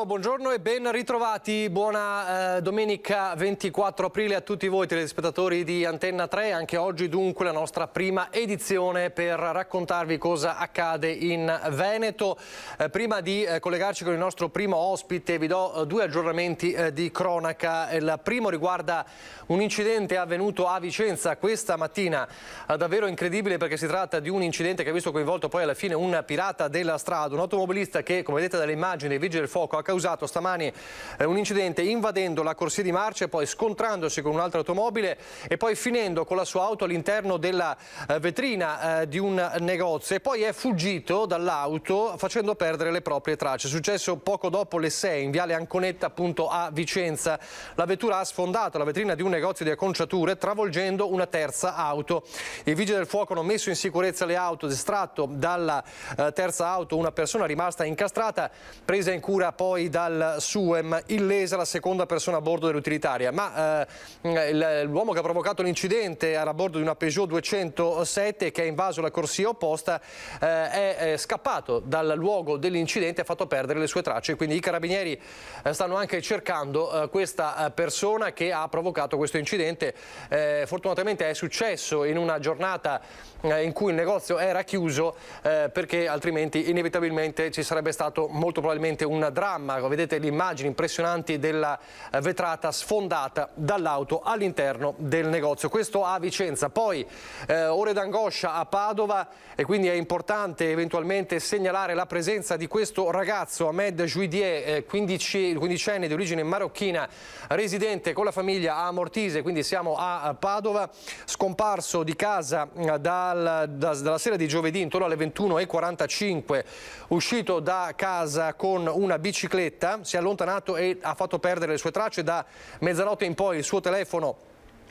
buongiorno e ben ritrovati. Buona domenica 24 aprile a tutti voi telespettatori di Antenna 3. Anche oggi dunque la nostra prima edizione per raccontarvi cosa accade in Veneto. Prima di collegarci con il nostro primo ospite vi do due aggiornamenti di cronaca. Il primo riguarda un incidente avvenuto a Vicenza questa mattina, davvero incredibile perché si tratta di un incidente che ha visto coinvolto poi alla fine un pirata della strada, un automobilista che, come vedete dalle immagini dei vigili del fuoco, ha causato stamani un incidente invadendo la corsia di marcia e poi scontrandosi con un'altra automobile e poi finendo con la sua auto all'interno della vetrina di un negozio, e poi è fuggito dall'auto facendo perdere le proprie tracce. È successo poco dopo le 6 in viale Anconetta, appunto a Vicenza. La vettura ha sfondato la vetrina di un negozio di acconciature travolgendo una terza auto. I vigili del fuoco hanno messo in sicurezza le auto, estratto dalla terza auto una persona rimasta incastrata, presa in cura poi dal SUEM, illesa la seconda persona a bordo dell'utilitaria. Ma l'uomo che ha provocato l'incidente era a bordo di una Peugeot 207 che ha invaso la corsia opposta, è scappato dal luogo dell'incidente e ha fatto perdere le sue tracce. Quindi i carabinieri stanno anche cercando questa persona che ha provocato questo incidente. Fortunatamente è successo in una giornata in cui il negozio era chiuso, perché altrimenti inevitabilmente ci sarebbe stato molto probabilmente un dramma. Vedete le immagini impressionanti della vetrata sfondata dall'auto all'interno del negozio. Questo a Vicenza. Poi ore d'angoscia a Padova, e quindi è importante eventualmente segnalare la presenza di questo ragazzo Ahmed Jouidier, 15enne di origine marocchina, residente con la famiglia a Mortise, quindi siamo a Padova, scomparso di casa dalla sera di giovedì intorno alle 21:45, uscito da casa con una bicicletta, si è allontanato e ha fatto perdere le sue tracce. Da mezzanotte in poi il suo telefono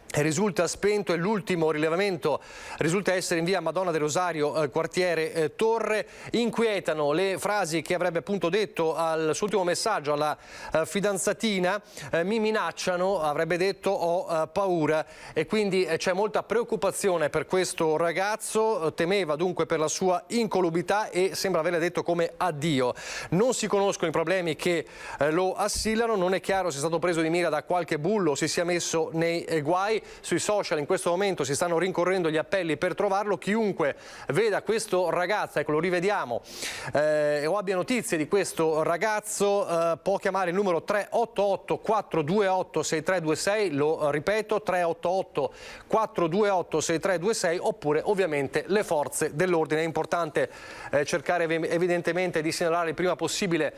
risulta spento e l'ultimo rilevamento risulta essere in via Madonna del Rosario, quartiere Torre. Inquietano le frasi che avrebbe appunto detto al suo ultimo messaggio alla fidanzatina: mi minacciano, avrebbe detto, ho paura. E quindi c'è molta preoccupazione per questo ragazzo, temeva dunque per la sua incolumità e sembra averle detto come addio. Non si conoscono i problemi che lo assillano, non è chiaro se è stato preso di mira da qualche bullo o si sia messo nei guai. Sui social in questo momento si stanno rincorrendo gli appelli per trovarlo. Chiunque veda questo ragazzo, ecco, lo rivediamo, o abbia notizie di questo ragazzo, può chiamare il numero 388 428 6326, lo ripeto, 388 428 6326, oppure ovviamente le forze dell'ordine. È importante cercare evidentemente di segnalare il prima possibile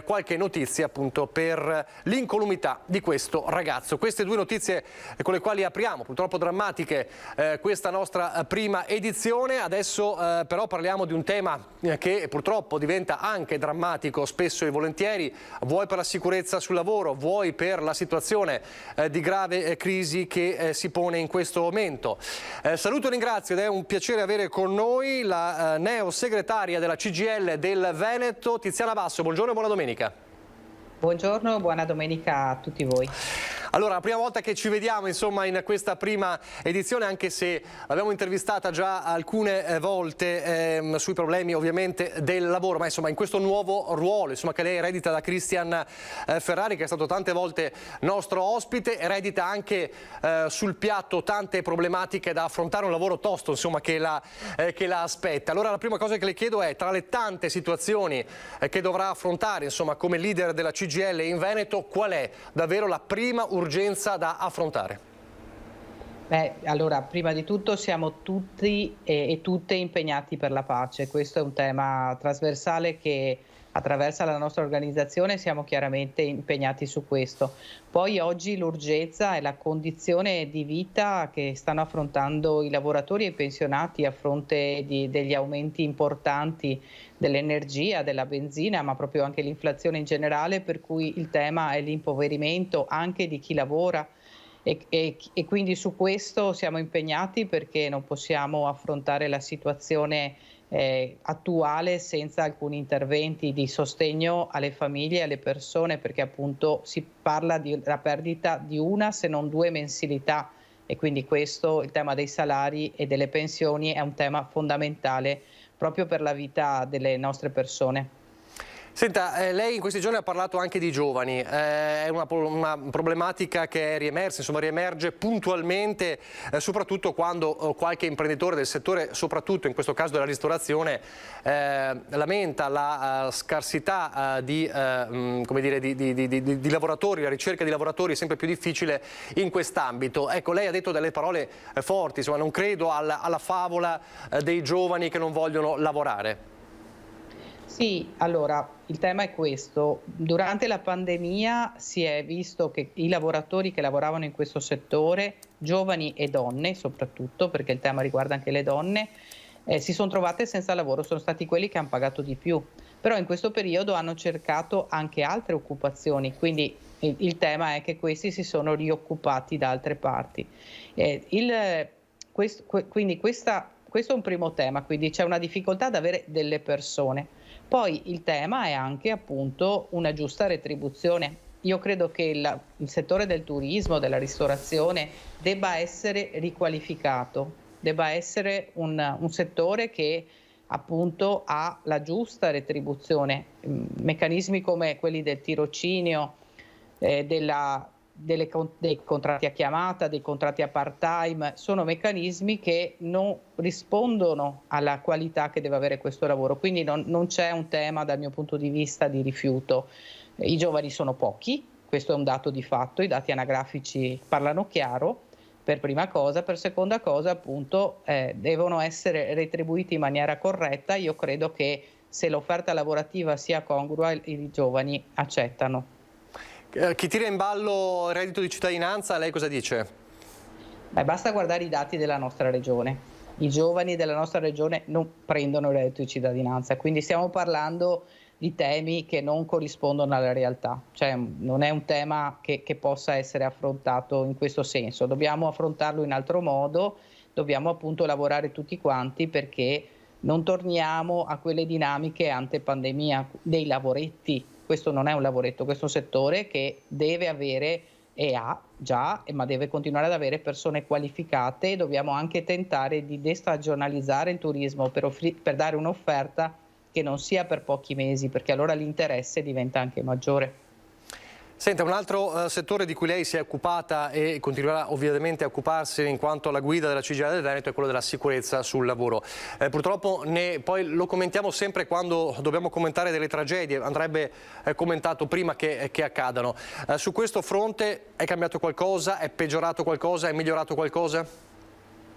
qualche notizia appunto per l'incolumità di questo ragazzo. Queste due notizie con le quali apriamo, purtroppo drammatiche, questa nostra prima edizione. Adesso però parliamo di un tema che purtroppo diventa anche drammatico spesso e volentieri, vuoi per la sicurezza sul lavoro, vuoi per la situazione di grave crisi che si pone in questo momento. Saluto e ringrazio, ed è un piacere avere con noi la neo segretaria della CGIL del Veneto, Tiziana Basso. Buongiorno e buona domenica. Buongiorno, buona domenica a tutti voi. Allora, la prima volta che ci vediamo, insomma, in questa prima edizione, anche se l'abbiamo intervistata già alcune volte sui problemi ovviamente del lavoro, ma insomma in questo nuovo ruolo, insomma, che lei eredita da Cristian Ferrari, che è stato tante volte nostro ospite, eredita anche sul piatto tante problematiche da affrontare, un lavoro tosto, insomma, che la aspetta. Allora la prima cosa che le chiedo è, tra le tante situazioni che dovrà affrontare, insomma, come leader della CGIL in Veneto, qual è davvero la prima urgenza da affrontare? Allora, prima di tutto siamo tutti e tutte impegnati per la pace. Questo è un tema trasversale che attraversa la nostra organizzazione, siamo chiaramente impegnati su questo. Poi oggi l'urgenza è la condizione di vita che stanno affrontando i lavoratori e i pensionati a fronte degli aumenti importanti dell'energia, della benzina, ma proprio anche l'inflazione in generale, per cui il tema è l'impoverimento anche di chi lavora. E quindi su questo siamo impegnati, perché non possiamo affrontare la situazione attuale senza alcuni interventi di sostegno alle famiglie e alle persone, perché appunto si parla della perdita di una se non due mensilità, e quindi questo, il tema dei salari e delle pensioni, è un tema fondamentale proprio per la vita delle nostre persone. Senta, lei in questi giorni ha parlato anche di giovani, è una problematica che è riemersa, insomma riemerge puntualmente, soprattutto quando qualche imprenditore del settore, soprattutto in questo caso della ristorazione, lamenta la scarsità di lavoratori, la ricerca di lavoratori è sempre più difficile in quest'ambito. Ecco, lei ha detto delle parole forti, insomma non credo alla favola dei giovani che non vogliono lavorare. Sì, allora il tema è questo. Durante la pandemia si è visto che i lavoratori che lavoravano in questo settore, giovani e donne soprattutto, perché il tema riguarda anche le donne, si sono trovate senza lavoro, sono stati quelli che hanno pagato di più. Però in questo periodo hanno cercato anche altre occupazioni, quindi il tema è che questi si sono rioccupati da altre parti. Quindi questo è un primo tema, quindi c'è una difficoltà ad avere delle persone. Poi il tema è anche appunto una giusta retribuzione. Io credo che il settore del turismo, della ristorazione debba essere riqualificato, debba essere un settore che appunto ha la giusta retribuzione. Meccanismi come quelli del tirocinio, dei contratti a chiamata, dei contratti a part-time, sono meccanismi che non rispondono alla qualità che deve avere questo lavoro, quindi non c'è un tema dal mio punto di vista di rifiuto. I giovani sono pochi, questo è un dato di fatto, i dati anagrafici parlano chiaro, per prima cosa. Per seconda cosa appunto devono essere retribuiti in maniera corretta. Io credo che se l'offerta lavorativa sia congrua i giovani accettano. Chi tira in ballo il reddito di cittadinanza, lei cosa dice? Beh, basta guardare i dati della nostra regione. I giovani della nostra regione non prendono il reddito di cittadinanza, quindi stiamo parlando di temi che non corrispondono alla realtà, cioè non è un tema che possa essere affrontato in questo senso, dobbiamo affrontarlo in altro modo, dobbiamo appunto lavorare tutti quanti perché non torniamo a quelle dinamiche ante pandemia dei lavoretti. Questo non è un lavoretto, questo è un settore che deve avere e ha già, ma deve continuare ad avere persone qualificate, e dobbiamo anche tentare di destagionalizzare il turismo per dare un'offerta che non sia per pochi mesi, perché allora l'interesse diventa anche maggiore. Senta, un altro settore di cui lei si è occupata e continuerà ovviamente a occuparsi in quanto alla guida della CGIL del Veneto è quello della sicurezza sul lavoro. Purtroppo poi lo commentiamo sempre quando dobbiamo commentare delle tragedie, andrebbe commentato prima che accadano. Su questo fronte è cambiato qualcosa, è peggiorato qualcosa, è migliorato qualcosa?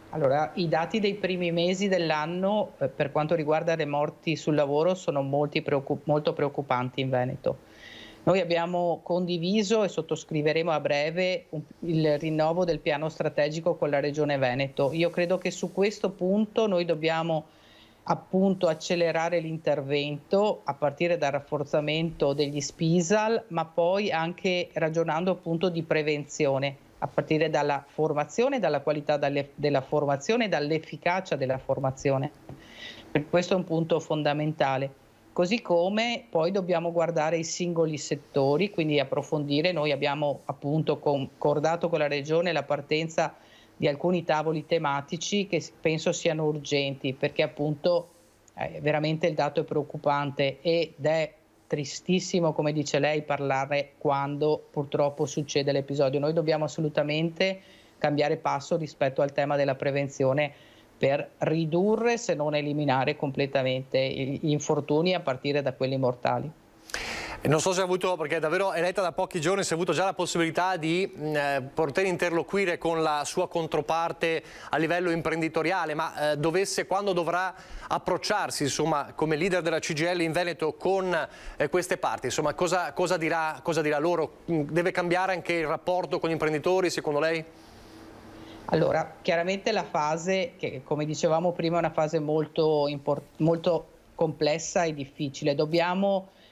Allora, i dati dei primi mesi dell'anno per quanto riguarda le morti sul lavoro sono molto preoccupanti in Veneto. Noi abbiamo condiviso e sottoscriveremo a breve il rinnovo del piano strategico con la Regione Veneto. Io credo che su questo punto noi dobbiamo appunto accelerare l'intervento a partire dal rafforzamento degli SPISAL, ma poi anche ragionando appunto di prevenzione, a partire dalla formazione, dalla qualità della formazione e dall'efficacia della formazione. Questo è un punto fondamentale. Così come poi dobbiamo guardare i singoli settori, quindi approfondire. Noi abbiamo appunto concordato con la Regione la partenza di alcuni tavoli tematici che penso siano urgenti, perché appunto veramente il dato è preoccupante ed è tristissimo, come dice lei, parlare quando purtroppo succede l'episodio. Noi dobbiamo assolutamente cambiare passo rispetto al tema della prevenzione per ridurre, se non eliminare completamente gli infortuni a partire da quelli mortali. Non so se ha avuto, perché è davvero eletta da pochi giorni, se ha avuto già la possibilità di poter interloquire con la sua controparte a livello imprenditoriale, ma quando dovrà approcciarsi insomma, come leader della CGIL in Veneto con queste parti, insomma, cosa dirà loro? Deve cambiare anche il rapporto con gli imprenditori secondo lei? Allora, chiaramente la fase, che come dicevamo prima è una fase molto complessa e difficile,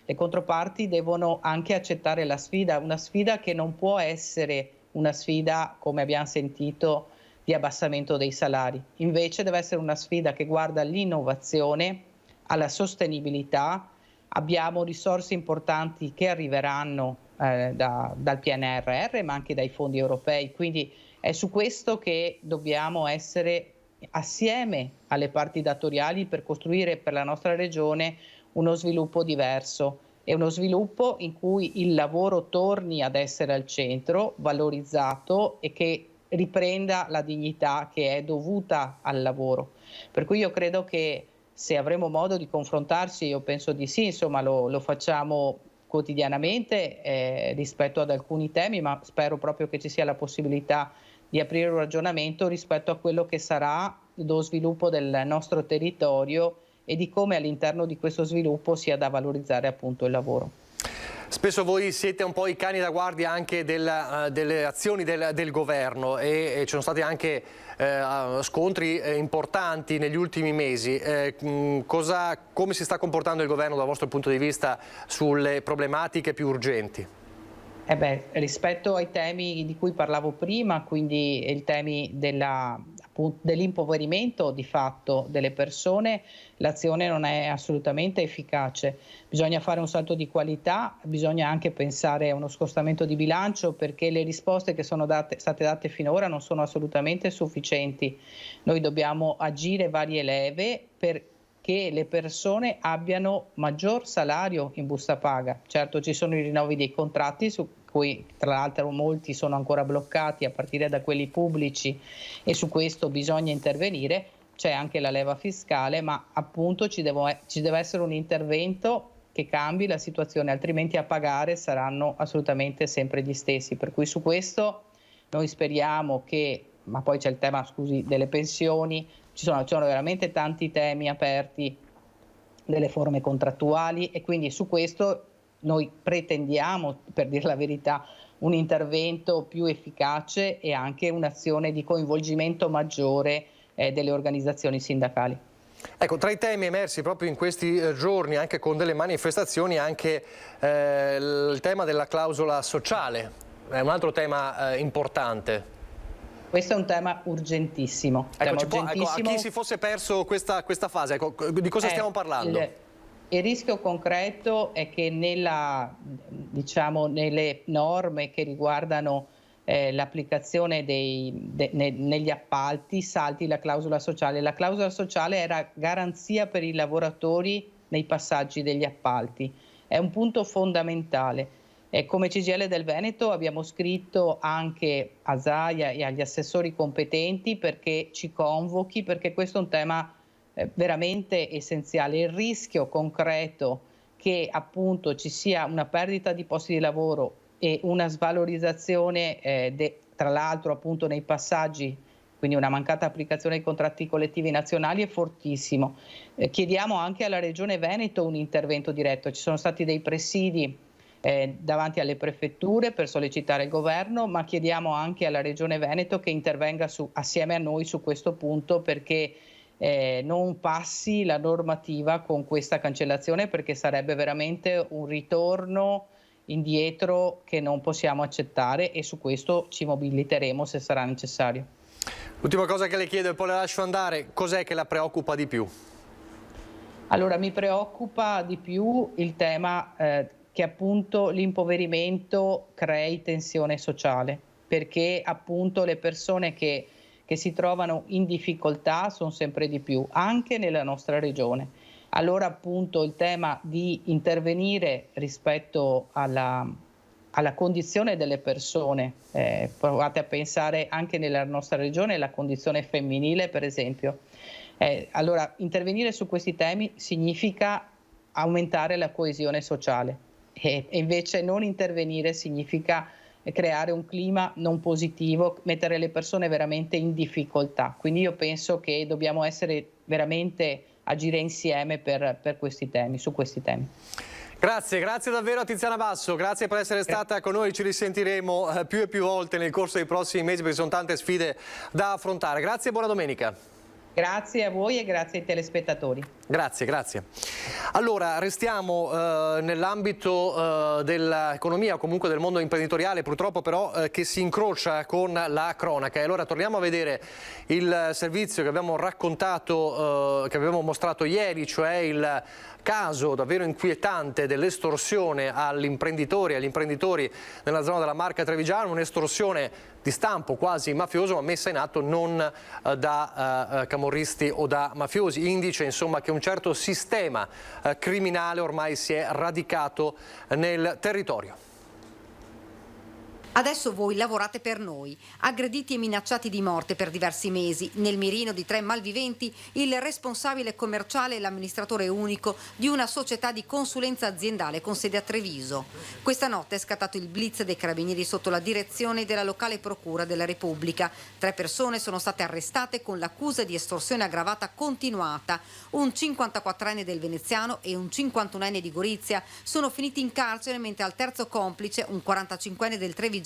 le controparti devono anche accettare la sfida, una sfida che non può essere una sfida, come abbiamo sentito, di abbassamento dei salari, invece deve essere una sfida che guarda all'innovazione, alla sostenibilità. Abbiamo risorse importanti che arriveranno dal PNRR ma anche dai fondi europei, quindi è su questo che dobbiamo essere assieme alle parti datoriali per costruire per la nostra regione uno sviluppo diverso. e uno sviluppo in cui il lavoro torni ad essere al centro, valorizzato e che riprenda la dignità che è dovuta al lavoro. Per cui io credo che se avremo modo di confrontarci, io penso di sì, insomma lo facciamo quotidianamente rispetto ad alcuni temi, ma spero proprio che ci sia la possibilità di aprire un ragionamento rispetto a quello che sarà lo sviluppo del nostro territorio e di come all'interno di questo sviluppo sia da valorizzare appunto il lavoro. Spesso voi siete un po' i cani da guardia anche delle azioni del governo e ci sono stati anche scontri importanti negli ultimi mesi. Come si sta comportando il governo dal vostro punto di vista sulle problematiche più urgenti? Rispetto ai temi di cui parlavo prima, quindi i temi dell'impoverimento di fatto delle persone, l'azione non è assolutamente efficace. Bisogna fare un salto di qualità, bisogna anche pensare a uno scostamento di bilancio perché le risposte che sono state date finora non sono assolutamente sufficienti. Noi dobbiamo agire varie leve perché le persone abbiano maggior salario in busta paga. Certo ci sono i rinnovi dei contratti su cui tra l'altro molti sono ancora bloccati a partire da quelli pubblici e su questo bisogna intervenire, c'è anche la leva fiscale, ma appunto ci deve essere un intervento che cambi la situazione, altrimenti a pagare saranno assolutamente sempre gli stessi. Per cui su questo noi speriamo che, ma poi c'è il tema, scusi, delle pensioni, ci sono veramente tanti temi aperti, delle forme contrattuali e quindi su questo noi pretendiamo, per dire la verità, un intervento più efficace e anche un'azione di coinvolgimento maggiore delle organizzazioni sindacali. Ecco, tra i temi emersi proprio in questi giorni, anche con delle manifestazioni, anche il tema della clausola sociale, è un altro tema importante. Questo è un tema urgentissimo. Ecco, a chi si fosse perso questa fase, ecco, di cosa stiamo parlando? Il rischio concreto è che nelle norme che riguardano l'applicazione negli appalti salti la clausola sociale. La clausola sociale era garanzia per i lavoratori nei passaggi degli appalti. È un punto fondamentale. Come CGIL del Veneto abbiamo scritto anche a Zaia e agli assessori competenti perché ci convochi, perché questo è un tema veramente essenziale. Il rischio concreto che appunto ci sia una perdita di posti di lavoro e una svalorizzazione tra l'altro appunto nei passaggi, quindi una mancata applicazione dei contratti collettivi nazionali è fortissimo. Chiediamo anche alla Regione Veneto un intervento diretto. Ci sono stati dei presidi davanti alle prefetture per sollecitare il governo, ma chiediamo anche alla Regione Veneto che intervenga assieme a noi su questo punto perché non passi la normativa con questa cancellazione, perché sarebbe veramente un ritorno indietro che non possiamo accettare e su questo ci mobiliteremo se sarà necessario. L'ultima cosa che le chiedo e poi la lascio andare, cos'è che la preoccupa di più? Allora, mi preoccupa di più il tema che appunto l'impoverimento crei tensione sociale, perché appunto le persone che si trovano in difficoltà sono sempre di più, anche nella nostra regione. Allora appunto il tema di intervenire rispetto alla condizione delle persone, provate a pensare anche nella nostra regione la condizione femminile per esempio. Allora intervenire su questi temi significa aumentare la coesione sociale e invece non intervenire significa creare un clima non positivo, mettere le persone veramente in difficoltà. Quindi io penso che dobbiamo essere veramente agire insieme per questi temi, su questi temi. Grazie davvero a Tiziana Basso, grazie per essere stata con noi, ci risentiremo più e più volte nel corso dei prossimi mesi perché sono tante sfide da affrontare. Grazie e buona domenica. Grazie a voi e grazie ai telespettatori. Grazie. Allora, restiamo nell'ambito dell'economia o comunque del mondo imprenditoriale, purtroppo però che si incrocia con la cronaca. E allora torniamo a vedere il servizio che abbiamo raccontato, che abbiamo mostrato ieri, cioè il caso davvero inquietante dell'estorsione agli imprenditori nella zona della Marca Trevigiano, un'estorsione di stampo quasi mafioso ma messa in atto non da camorristi o da mafiosi, indice insomma che un certo sistema criminale ormai si è radicato nel territorio. Adesso voi lavorate per noi, aggrediti e minacciati di morte per diversi mesi. Nel mirino di 3 malviventi, il responsabile commerciale e l'amministratore unico di una società di consulenza aziendale con sede a Treviso. Questa notte è scattato il blitz dei carabinieri sotto la direzione della locale procura della Repubblica. 3 persone sono state arrestate con l'accusa di estorsione aggravata continuata. Un 54enne del Veneziano e un 51enne di Gorizia sono finiti in carcere, mentre al terzo complice, un 45enne del Treviso,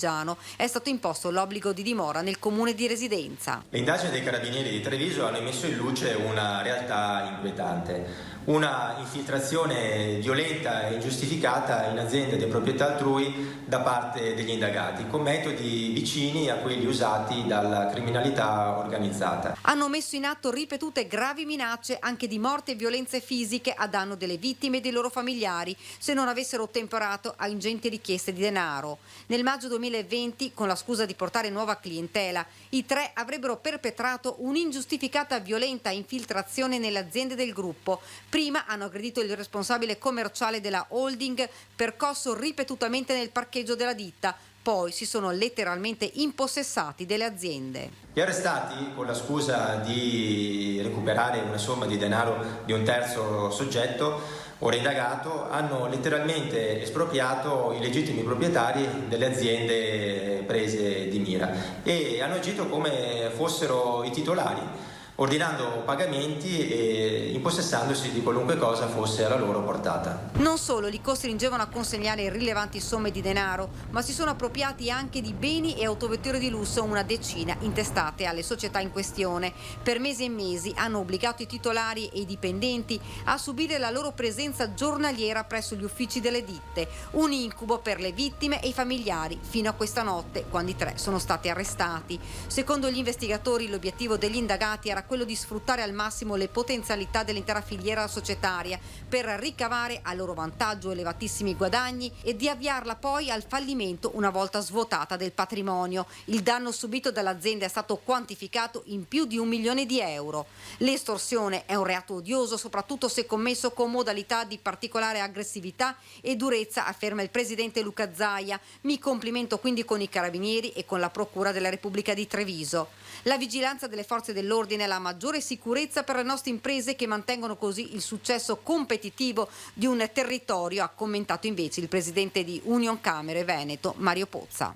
è stato imposto l'obbligo di dimora nel comune di residenza. Le indagini dei carabinieri di Treviso hanno messo in luce una realtà inquietante, una infiltrazione violenta e ingiustificata in aziende di proprietà altrui da parte degli indagati, con metodi vicini a quelli usati dalla criminalità organizzata. Hanno messo in atto ripetute gravi minacce anche di morte e violenze fisiche a danno delle vittime e dei loro familiari se non avessero ottemperato a ingenti richieste di denaro. Nel maggio 2020, con la scusa di portare nuova clientela, i 3 avrebbero perpetrato un'ingiustificata violenta infiltrazione nelle aziende del gruppo. Prima hanno aggredito il responsabile commerciale della holding, percosso ripetutamente nel parcheggio della ditta. Poi si sono letteralmente impossessati delle aziende. Gli arrestati, con la scusa di recuperare una somma di denaro di un terzo soggetto ora indagato, hanno letteralmente espropriato i legittimi proprietari delle aziende prese di mira e hanno agito come fossero i titolari, ordinando pagamenti e impossessandosi di qualunque cosa fosse alla loro portata. Non solo li costringevano a consegnare rilevanti somme di denaro, ma si sono appropriati anche di beni e autovetture di lusso, una decina intestate alle società in questione. Per mesi e mesi hanno obbligato i titolari e i dipendenti a subire la loro presenza giornaliera presso gli uffici delle ditte, un incubo per le vittime e i familiari, fino a questa notte, quando i 3 sono stati arrestati. Secondo gli investigatori, l'obiettivo degli indagati era quello di sfruttare al massimo le potenzialità dell'intera filiera societaria per ricavare a loro vantaggio elevatissimi guadagni e di avviarla poi al fallimento una volta svuotata del patrimonio. Il danno subito dall'azienda è stato quantificato in più di 1 milione di euro. L'estorsione è un reato odioso, soprattutto se commesso con modalità di particolare aggressività e durezza, afferma il presidente Luca Zaia. Mi complimento quindi con i carabinieri e con la Procura della Repubblica di Treviso. La vigilanza delle forze dell'ordine è la maggiore sicurezza per le nostre imprese, che mantengono così il successo competitivo di un territorio, ha commentato invece il presidente di Union Camere Veneto, Mario Pozza.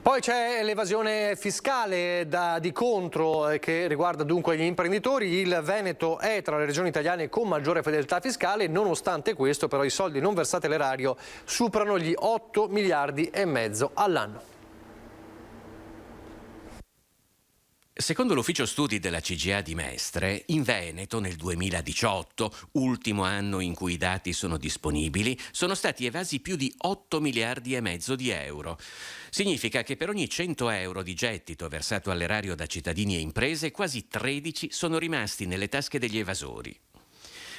Poi c'è l'evasione fiscale di contro che riguarda dunque gli imprenditori. Il Veneto è tra le regioni italiane con maggiore fedeltà fiscale, nonostante questo però i soldi non versati all'erario superano gli 8 miliardi e mezzo all'anno. Secondo l'ufficio studi della CGA di Mestre, in Veneto nel 2018, ultimo anno in cui i dati sono disponibili, sono stati evasi più di 8 miliardi e mezzo di euro. Significa che per ogni 100 euro di gettito versato all'erario da cittadini e imprese, quasi 13 sono rimasti nelle tasche degli evasori.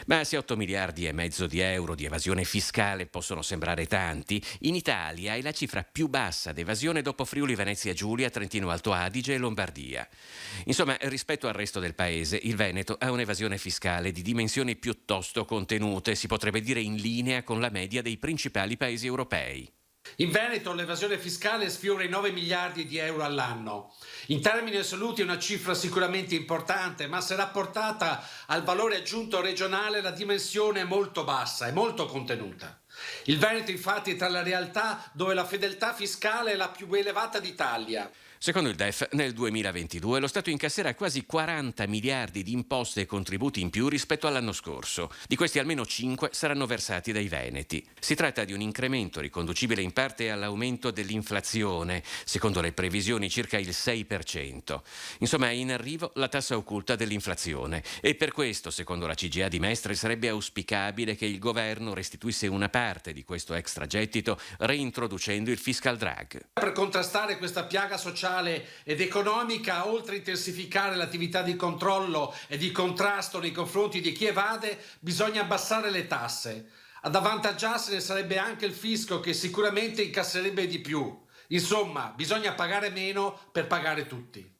Ma se 8 miliardi e mezzo di euro di evasione fiscale possono sembrare tanti, in Italia è la cifra più bassa d'evasione dopo Friuli Venezia Giulia, Trentino Alto Adige e Lombardia. Insomma, rispetto al resto del paese, il Veneto ha un'evasione fiscale di dimensioni piuttosto contenute, si potrebbe dire in linea con la media dei principali paesi europei. In Veneto l'evasione fiscale sfiora i 9 miliardi di euro all'anno. In termini assoluti è una cifra sicuramente importante, ma se rapportata al valore aggiunto regionale la dimensione è molto bassa, è molto contenuta. Il Veneto infatti è tra le realtà dove la fedeltà fiscale è la più elevata d'Italia. Secondo il DEF, nel 2022 lo Stato incasserà quasi 40 miliardi di imposte e contributi in più rispetto all'anno scorso. Di questi almeno 5 saranno versati dai veneti. Si tratta di un incremento riconducibile in parte all'aumento dell'inflazione, secondo le previsioni circa il 6%. Insomma, è in arrivo la tassa occulta dell'inflazione e per questo, secondo la CGA di Mestre, sarebbe auspicabile che il governo restituisse una parte di questo extragettito reintroducendo il fiscal drag. Per contrastare questa piaga sociale ed economica, oltre a intensificare l'attività di controllo e di contrasto nei confronti di chi evade, bisogna abbassare le tasse. Ad avvantaggiarsene sarebbe anche il fisco, che sicuramente incasserebbe di più. Insomma, bisogna pagare meno per pagare tutti.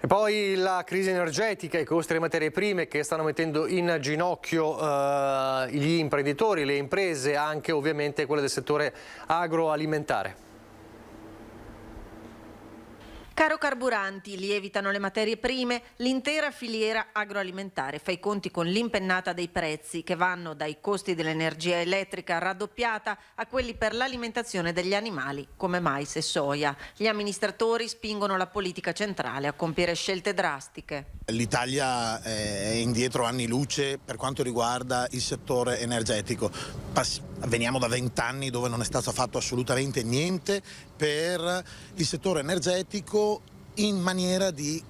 E poi la crisi energetica, i costi delle materie prime che stanno mettendo in ginocchio gli imprenditori, le imprese, anche ovviamente quelle del settore agroalimentare. Caro carburanti, lievitano le materie prime, l'intera filiera agroalimentare fa i conti con l'impennata dei prezzi che vanno dai costi dell'energia elettrica raddoppiata a quelli per l'alimentazione degli animali come mais e soia. Gli amministratori spingono la politica centrale a compiere scelte drastiche. L'Italia è indietro anni luce per quanto riguarda il settore energetico. Veniamo da 20 anni dove non è stato fatto assolutamente niente per il settore energetico in maniera di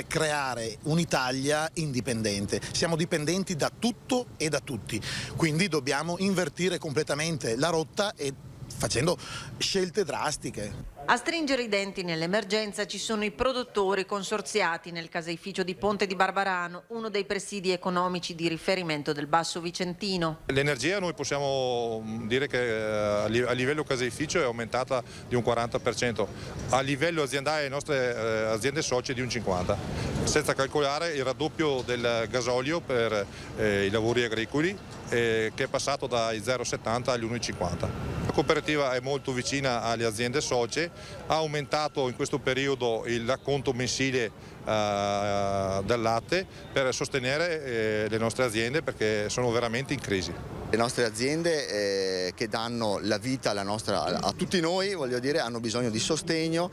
creare un'Italia indipendente. Siamo dipendenti da tutto e da tutti, quindi dobbiamo invertire completamente la rotta e facendo scelte drastiche. A stringere i denti nell'emergenza ci sono i produttori consorziati nel caseificio di Ponte di Barbarano, uno dei presidi economici di riferimento del Basso Vicentino. L'energia noi possiamo dire che a livello caseificio è aumentata di un 40%, a livello aziendale le nostre aziende socie di un 50%, senza calcolare il raddoppio del gasolio per i lavori agricoli che è passato dai 0,70 agli 1,50. La cooperativa è molto vicina alle aziende socie, ha aumentato in questo periodo l'acconto mensile del latte per sostenere le nostre aziende perché sono veramente in crisi. Le nostre aziende che danno la vita a tutti noi, voglio dire, hanno bisogno di sostegno.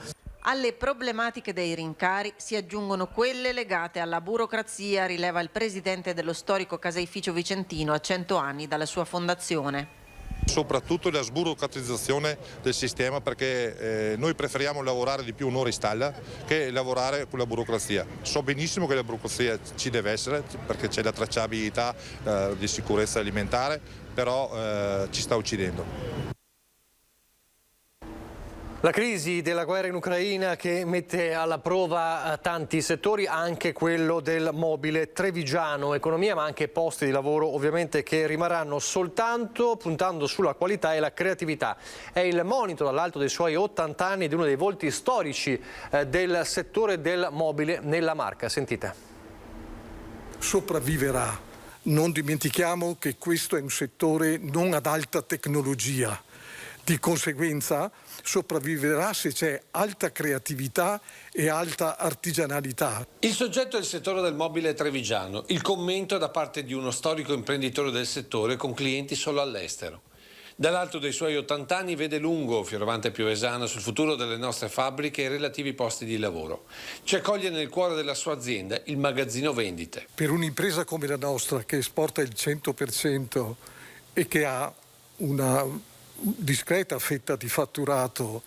Alle problematiche dei rincari si aggiungono quelle legate alla burocrazia, rileva il presidente dello storico caseificio vicentino a 100 anni dalla sua fondazione. Soprattutto la sburocratizzazione del sistema, perché noi preferiamo lavorare di più un'ora in stalla che lavorare con la burocrazia. So benissimo che la burocrazia ci deve essere perché c'è la tracciabilità di sicurezza alimentare, però ci sta uccidendo. La crisi della guerra in Ucraina che mette alla prova tanti settori, anche quello del mobile trevigiano, economia ma anche posti di lavoro ovviamente che rimarranno soltanto puntando sulla qualità e la creatività. È il monito dall'alto dei suoi 80 anni di uno dei volti storici del settore del mobile nella Marca. Sentite. Sopravviverà. Non dimentichiamo che questo è un settore non ad alta tecnologia. Di conseguenza sopravviverà se c'è alta creatività e alta artigianalità. Il soggetto è il settore del mobile trevigiano. Il commento è da parte di uno storico imprenditore del settore con clienti solo all'estero. Dall'alto dei suoi 80 anni vede lungo, Fioravante Piovesana, sul futuro delle nostre fabbriche e i relativi posti di lavoro. Ci accoglie nel cuore della sua azienda, il magazzino vendite. Per un'impresa come la nostra, che esporta il 100% e che ha una discreta fetta di fatturato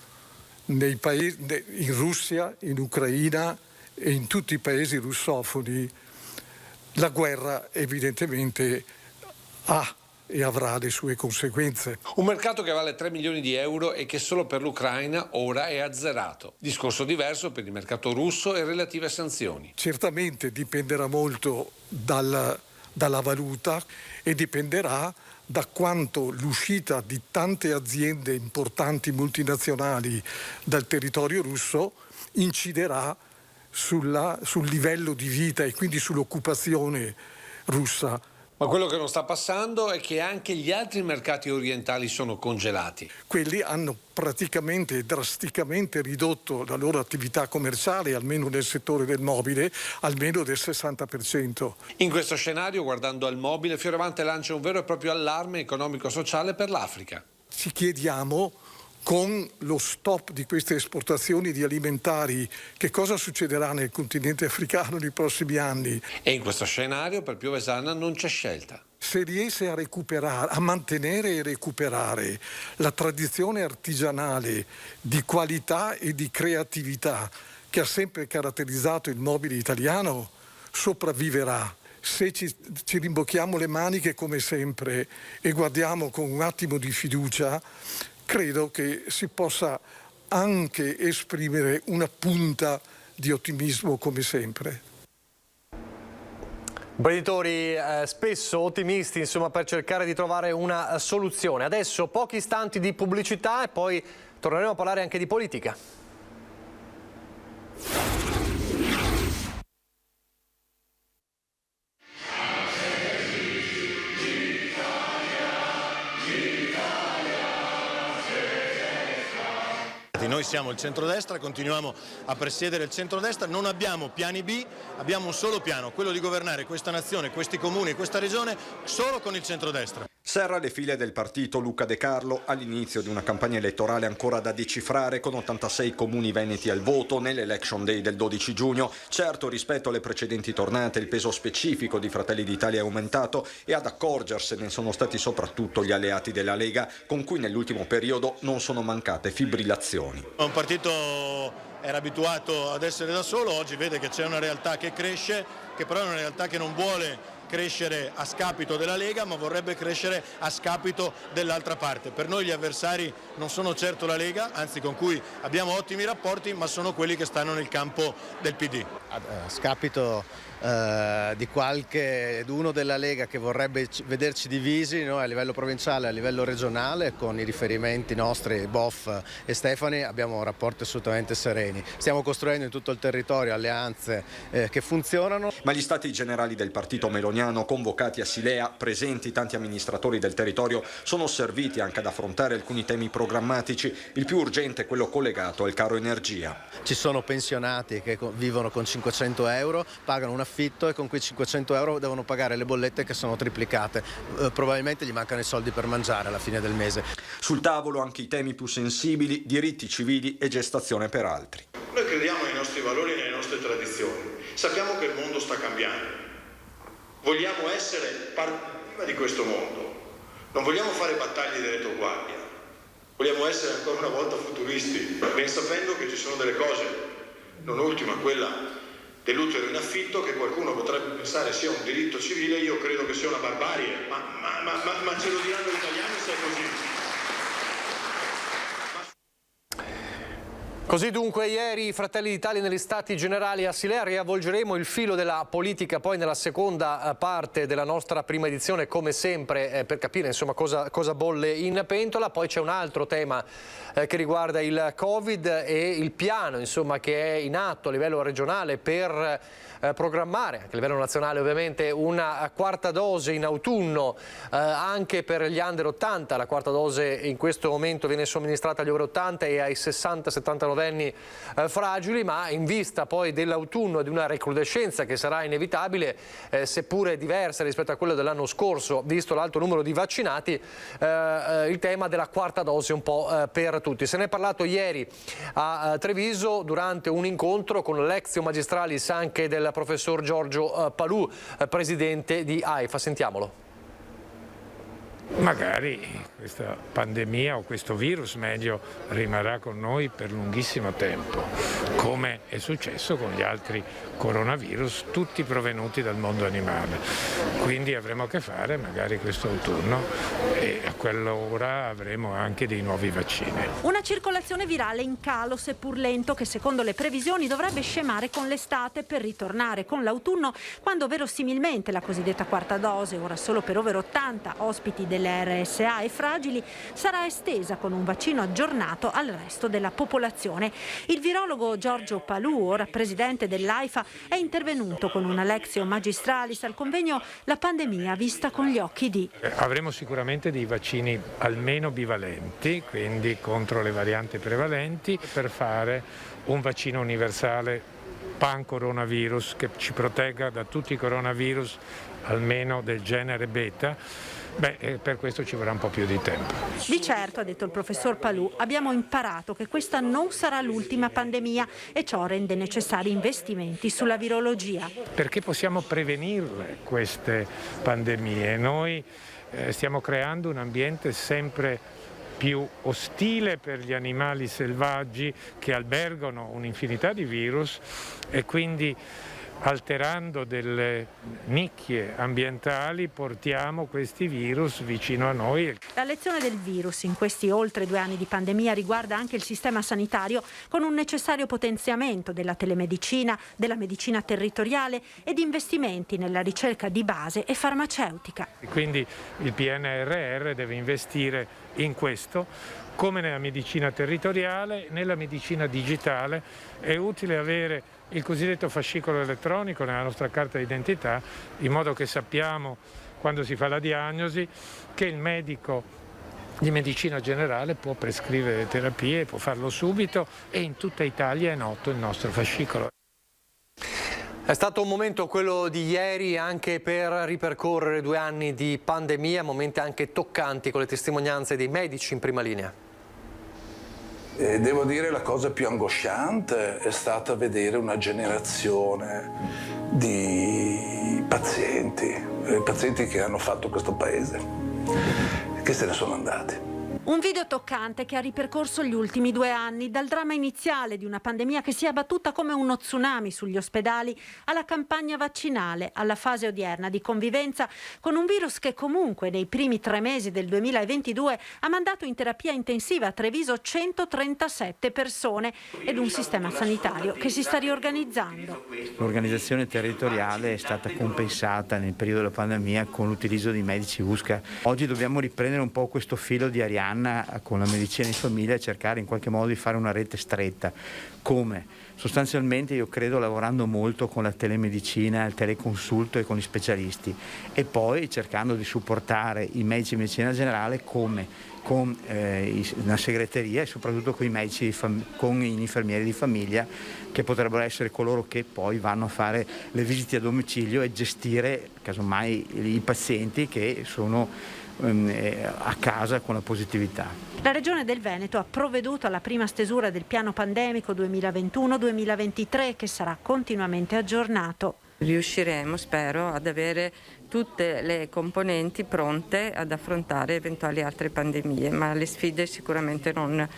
nei paesi, in Russia, in Ucraina e in tutti i paesi russofoni, la guerra evidentemente ha e avrà le sue conseguenze. Un mercato che vale 3 milioni di euro e che solo per l'Ucraina ora è azzerato. Discorso diverso per il mercato russo e relative sanzioni. Certamente dipenderà molto dalla valuta e dipenderà da quanto l'uscita di tante aziende importanti multinazionali dal territorio russo inciderà sul livello di vita e quindi sull'occupazione russa. Ma quello che non sta passando è che anche gli altri mercati orientali sono congelati. Quelli hanno praticamente e drasticamente ridotto la loro attività commerciale, almeno nel settore del mobile, almeno del 60%. In questo scenario, guardando al mobile, Fioravante lancia un vero e proprio allarme economico-sociale per l'Africa. Ci chiediamo, con lo stop di queste esportazioni di alimentari, che cosa succederà nel continente africano nei prossimi anni? E in questo scenario per Piovesana non c'è scelta. Se riesce a mantenere e recuperare la tradizione artigianale di qualità e di creatività che ha sempre caratterizzato il mobile italiano, sopravviverà. Se ci rimbocchiamo le maniche come sempre e guardiamo con un attimo di fiducia, credo che si possa anche esprimere una punta di ottimismo come sempre. Imprenditori spesso ottimisti, insomma, per cercare di trovare una soluzione. Adesso pochi istanti di pubblicità e poi torneremo a parlare anche di politica. Noi siamo il centrodestra, continuiamo a presiedere il centrodestra, non abbiamo piani B, abbiamo un solo piano, quello di governare questa nazione, questi comuni, questa regione solo con il centrodestra. Serra le file del partito Luca De Carlo all'inizio di una campagna elettorale ancora da decifrare, con 86 comuni veneti al voto nell'Election Day del 12 giugno. Certo, rispetto alle precedenti tornate il peso specifico di Fratelli d'Italia è aumentato e ad accorgersene sono stati soprattutto gli alleati della Lega, con cui nell'ultimo periodo non sono mancate fibrillazioni. Un partito era abituato ad essere da solo, oggi vede che c'è una realtà che cresce, che però è una realtà che non vuole crescere a scapito della Lega, ma vorrebbe crescere a scapito dell'altra parte. Per noi gli avversari non sono certo la Lega, anzi con cui abbiamo ottimi rapporti, ma sono quelli che stanno nel campo del PD. A scapito di qualcuno della Lega che vorrebbe vederci divisi, noi a livello provinciale, a livello regionale, con i riferimenti nostri, Boff e Stefani, abbiamo rapporti assolutamente sereni. Stiamo costruendo in tutto il territorio alleanze che funzionano. Ma gli stati generali del partito meloniano convocati a Silea, presenti tanti amministratori del territorio, sono serviti anche ad affrontare alcuni temi programmatici, il più urgente è quello collegato al caro energia. Ci sono pensionati che vivono con 500 euro, pagano un affitto e con quei 500 euro devono pagare le bollette che sono triplicate. Probabilmente gli mancano i soldi per mangiare alla fine del mese. Sul tavolo anche i temi più sensibili, diritti civili e gestazione per altri. Noi crediamo nei nostri valori e nelle nostre tradizioni. Sappiamo che il mondo sta cambiando. Vogliamo essere parte di questo mondo. Non vogliamo fare battaglie di retroguardia. Vogliamo essere ancora una volta futuristi, ben sapendo che ci sono delle cose, non ultima quella dell'utero in affitto, che qualcuno potrebbe pensare sia un diritto civile, io credo che sia una barbarie, ma ce lo diranno gli italiani se è così. Così dunque ieri Fratelli d'Italia negli Stati Generali a Silea. Riavvolgeremo il filo della politica poi nella seconda parte della nostra prima edizione, come sempre, per capire insomma cosa bolle in pentola. Poi c'è un altro tema che riguarda il Covid e il piano insomma che è in atto a livello regionale per programmare, anche a livello nazionale ovviamente, una quarta dose in autunno anche per gli under 80. La quarta dose in questo momento viene somministrata agli over 80 e ai 60-79 anni fragili, ma in vista poi dell'autunno e di una recrudescenza che sarà inevitabile, seppure diversa rispetto a quello dell'anno scorso, visto l'alto numero di vaccinati, il tema della quarta dose un po' per tutti. Se ne è parlato ieri a Treviso durante un incontro con l'Lectio Magistralis anche del professor Giorgio Palù, presidente di AIFA. Sentiamolo. Magari questa pandemia o questo virus meglio rimarrà con noi per lunghissimo tempo, come è successo con gli altri coronavirus, tutti provenuti dal mondo animale. Quindi avremo a che fare magari questo autunno e a quell'ora avremo anche dei nuovi vaccini. Una circolazione virale in calo, seppur lento, che secondo le previsioni dovrebbe scemare con l'estate per ritornare con l'autunno, quando verosimilmente la cosiddetta quarta dose, ora solo per over 80, ospiti delle RSA e fragili, sarà estesa con un vaccino aggiornato al resto della popolazione. Il virologo Giorgio Palù, ora presidente dell'AIFA, è intervenuto con una Lectio Magistralis al convegno La pandemia vista con gli occhi di... Avremo sicuramente dei vaccini almeno bivalenti, quindi contro le varianti prevalenti, per fare un vaccino universale pan-coronavirus che ci protegga da tutti i coronavirus, almeno del genere beta. Per questo ci vorrà un po' più di tempo. Di certo, ha detto il professor Palù, abbiamo imparato che questa non sarà l'ultima pandemia e ciò rende necessari investimenti sulla virologia. Perché possiamo prevenirle queste pandemie? Noi stiamo creando un ambiente sempre più ostile per gli animali selvaggi che albergano un'infinità di virus e quindi alterando delle nicchie ambientali portiamo questi virus vicino a noi. La lezione del virus in questi oltre 2 anni di pandemia riguarda anche il sistema sanitario, con un necessario potenziamento della telemedicina, della medicina territoriale e di investimenti nella ricerca di base e farmaceutica. Quindi il PNRR deve investire in questo, come nella medicina territoriale, nella medicina digitale. È utile avere il cosiddetto fascicolo elettronico nella nostra carta d'identità, in modo che sappiamo, quando si fa la diagnosi, che il medico di medicina generale può prescrivere terapie, può farlo subito, e in tutta Italia è noto il nostro fascicolo. È stato un momento, quello di ieri, anche per ripercorrere 2 anni di pandemia, momenti anche toccanti con le testimonianze dei medici in prima linea. Devo dire la cosa più angosciante è stata vedere una generazione di pazienti che hanno fatto questo paese, che se ne sono andati. Un video toccante che ha ripercorso gli ultimi 2 anni, dal dramma iniziale di una pandemia che si è abbattuta come uno tsunami sugli ospedali, alla campagna vaccinale, alla fase odierna di convivenza con un virus che comunque nei primi 3 mesi del 2022 ha mandato in terapia intensiva a Treviso 137 persone ed un sistema sanitario che si sta riorganizzando. L'organizzazione territoriale è stata compensata nel periodo della pandemia con l'utilizzo di medici USCA. Oggi dobbiamo riprendere un po' questo filo di Arianna con la medicina in famiglia e cercare in qualche modo di fare una rete stretta. Come? Sostanzialmente io credo lavorando molto con la telemedicina, il teleconsulto e con gli specialisti, e poi cercando di supportare i medici di medicina generale come? Con una segreteria e soprattutto con i medici, con gli infermieri di famiglia, che potrebbero essere coloro che poi vanno a fare le visite a domicilio e gestire casomai i pazienti che sono a casa con la positività. La Regione del Veneto ha provveduto alla prima stesura del piano pandemico 2021-2023 che sarà continuamente aggiornato. Riusciremo, spero, ad avere tutte le componenti pronte ad affrontare eventuali altre pandemie, ma le sfide sicuramente non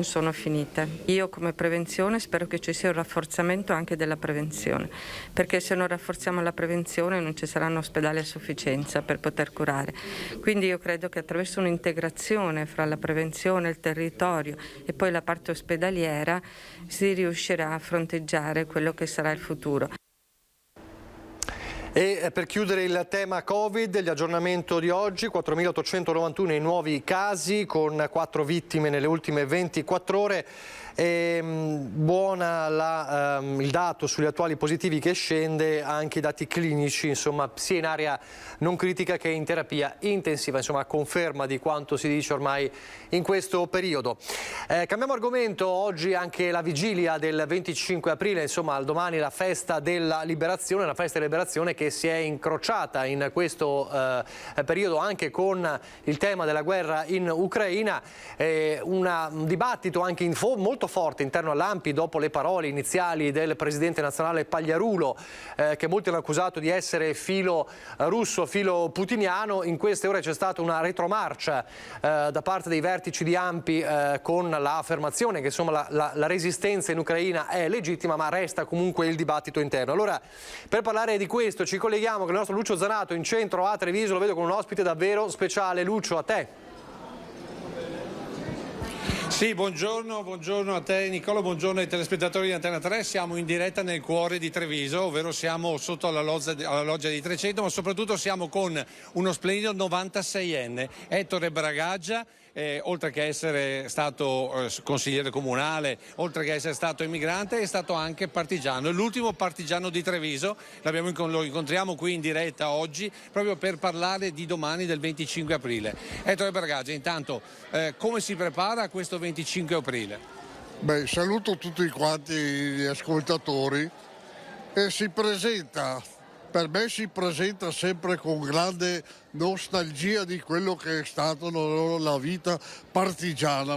sono finite. Io come prevenzione spero che ci sia un rafforzamento anche della prevenzione, perché se non rafforziamo la prevenzione non ci saranno ospedali a sufficienza per poter curare. Quindi io credo che attraverso un'integrazione fra la prevenzione, il territorio e poi la parte ospedaliera si riuscirà a fronteggiare quello che sarà il futuro. E per chiudere il tema Covid, gli aggiornamento di oggi: 4.891 i nuovi casi con 4 vittime nelle ultime 24 ore. Buona il dato sugli attuali positivi che scende, anche i dati clinici, insomma, sia in area non critica che in terapia intensiva, insomma, conferma di quanto si dice ormai in questo periodo. Cambiamo argomento: oggi anche la vigilia del 25 aprile, insomma, domani la festa della liberazione, una festa della liberazione che si è incrociata in questo periodo anche con il tema della guerra in Ucraina, un dibattito anche molto forte interno all'ANPI dopo le parole iniziali del presidente nazionale Pagliarulo, che molti hanno accusato di essere filo russo, filo putiniano. In queste ore c'è stata una retromarcia da parte dei vertici di ANPI con l'affermazione che insomma la resistenza in Ucraina è legittima, ma resta comunque il dibattito interno. Allora, per parlare di questo ci colleghiamo con il nostro Lucio Zanato in centro a Treviso, lo vedo con un ospite davvero speciale. Lucio, a te. Sì, buongiorno a te Nicola, buongiorno ai telespettatori di Antena 3. Siamo in diretta nel cuore di Treviso, ovvero siamo sotto alla loggia di 300, ma soprattutto siamo con uno splendido 96enne, Ettore Bragaggia. Oltre che essere stato consigliere comunale, oltre che essere stato emigrante, è stato anche partigiano, l'ultimo partigiano di Treviso. Lo incontriamo qui in diretta oggi proprio per parlare di domani, del 25 aprile. Ettore Bragaggia, intanto come si prepara a questo 25 aprile? Beh, saluto tutti quanti gli ascoltatori e per me si presenta sempre con grande nostalgia di quello che è stato la vita partigiana,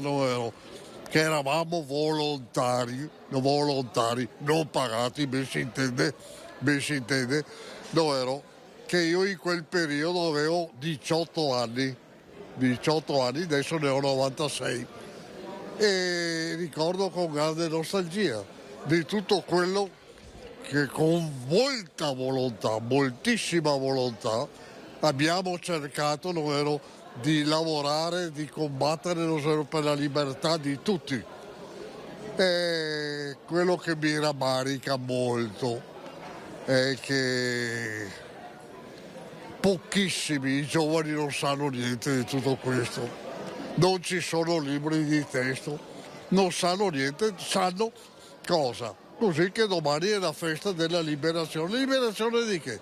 che eravamo volontari, non pagati, ben si intende, che io in quel periodo avevo 18 anni, adesso ne ho 96, e ricordo con grande nostalgia di tutto quello che con molta volontà, moltissima volontà, abbiamo cercato di lavorare, di combattere per la libertà di tutti. E quello che mi rammarica molto è che pochissimi giovani non sanno niente di tutto questo. Non ci sono libri di testo, non sanno niente, sanno cosa? Così che domani è la festa della liberazione. Liberazione di che?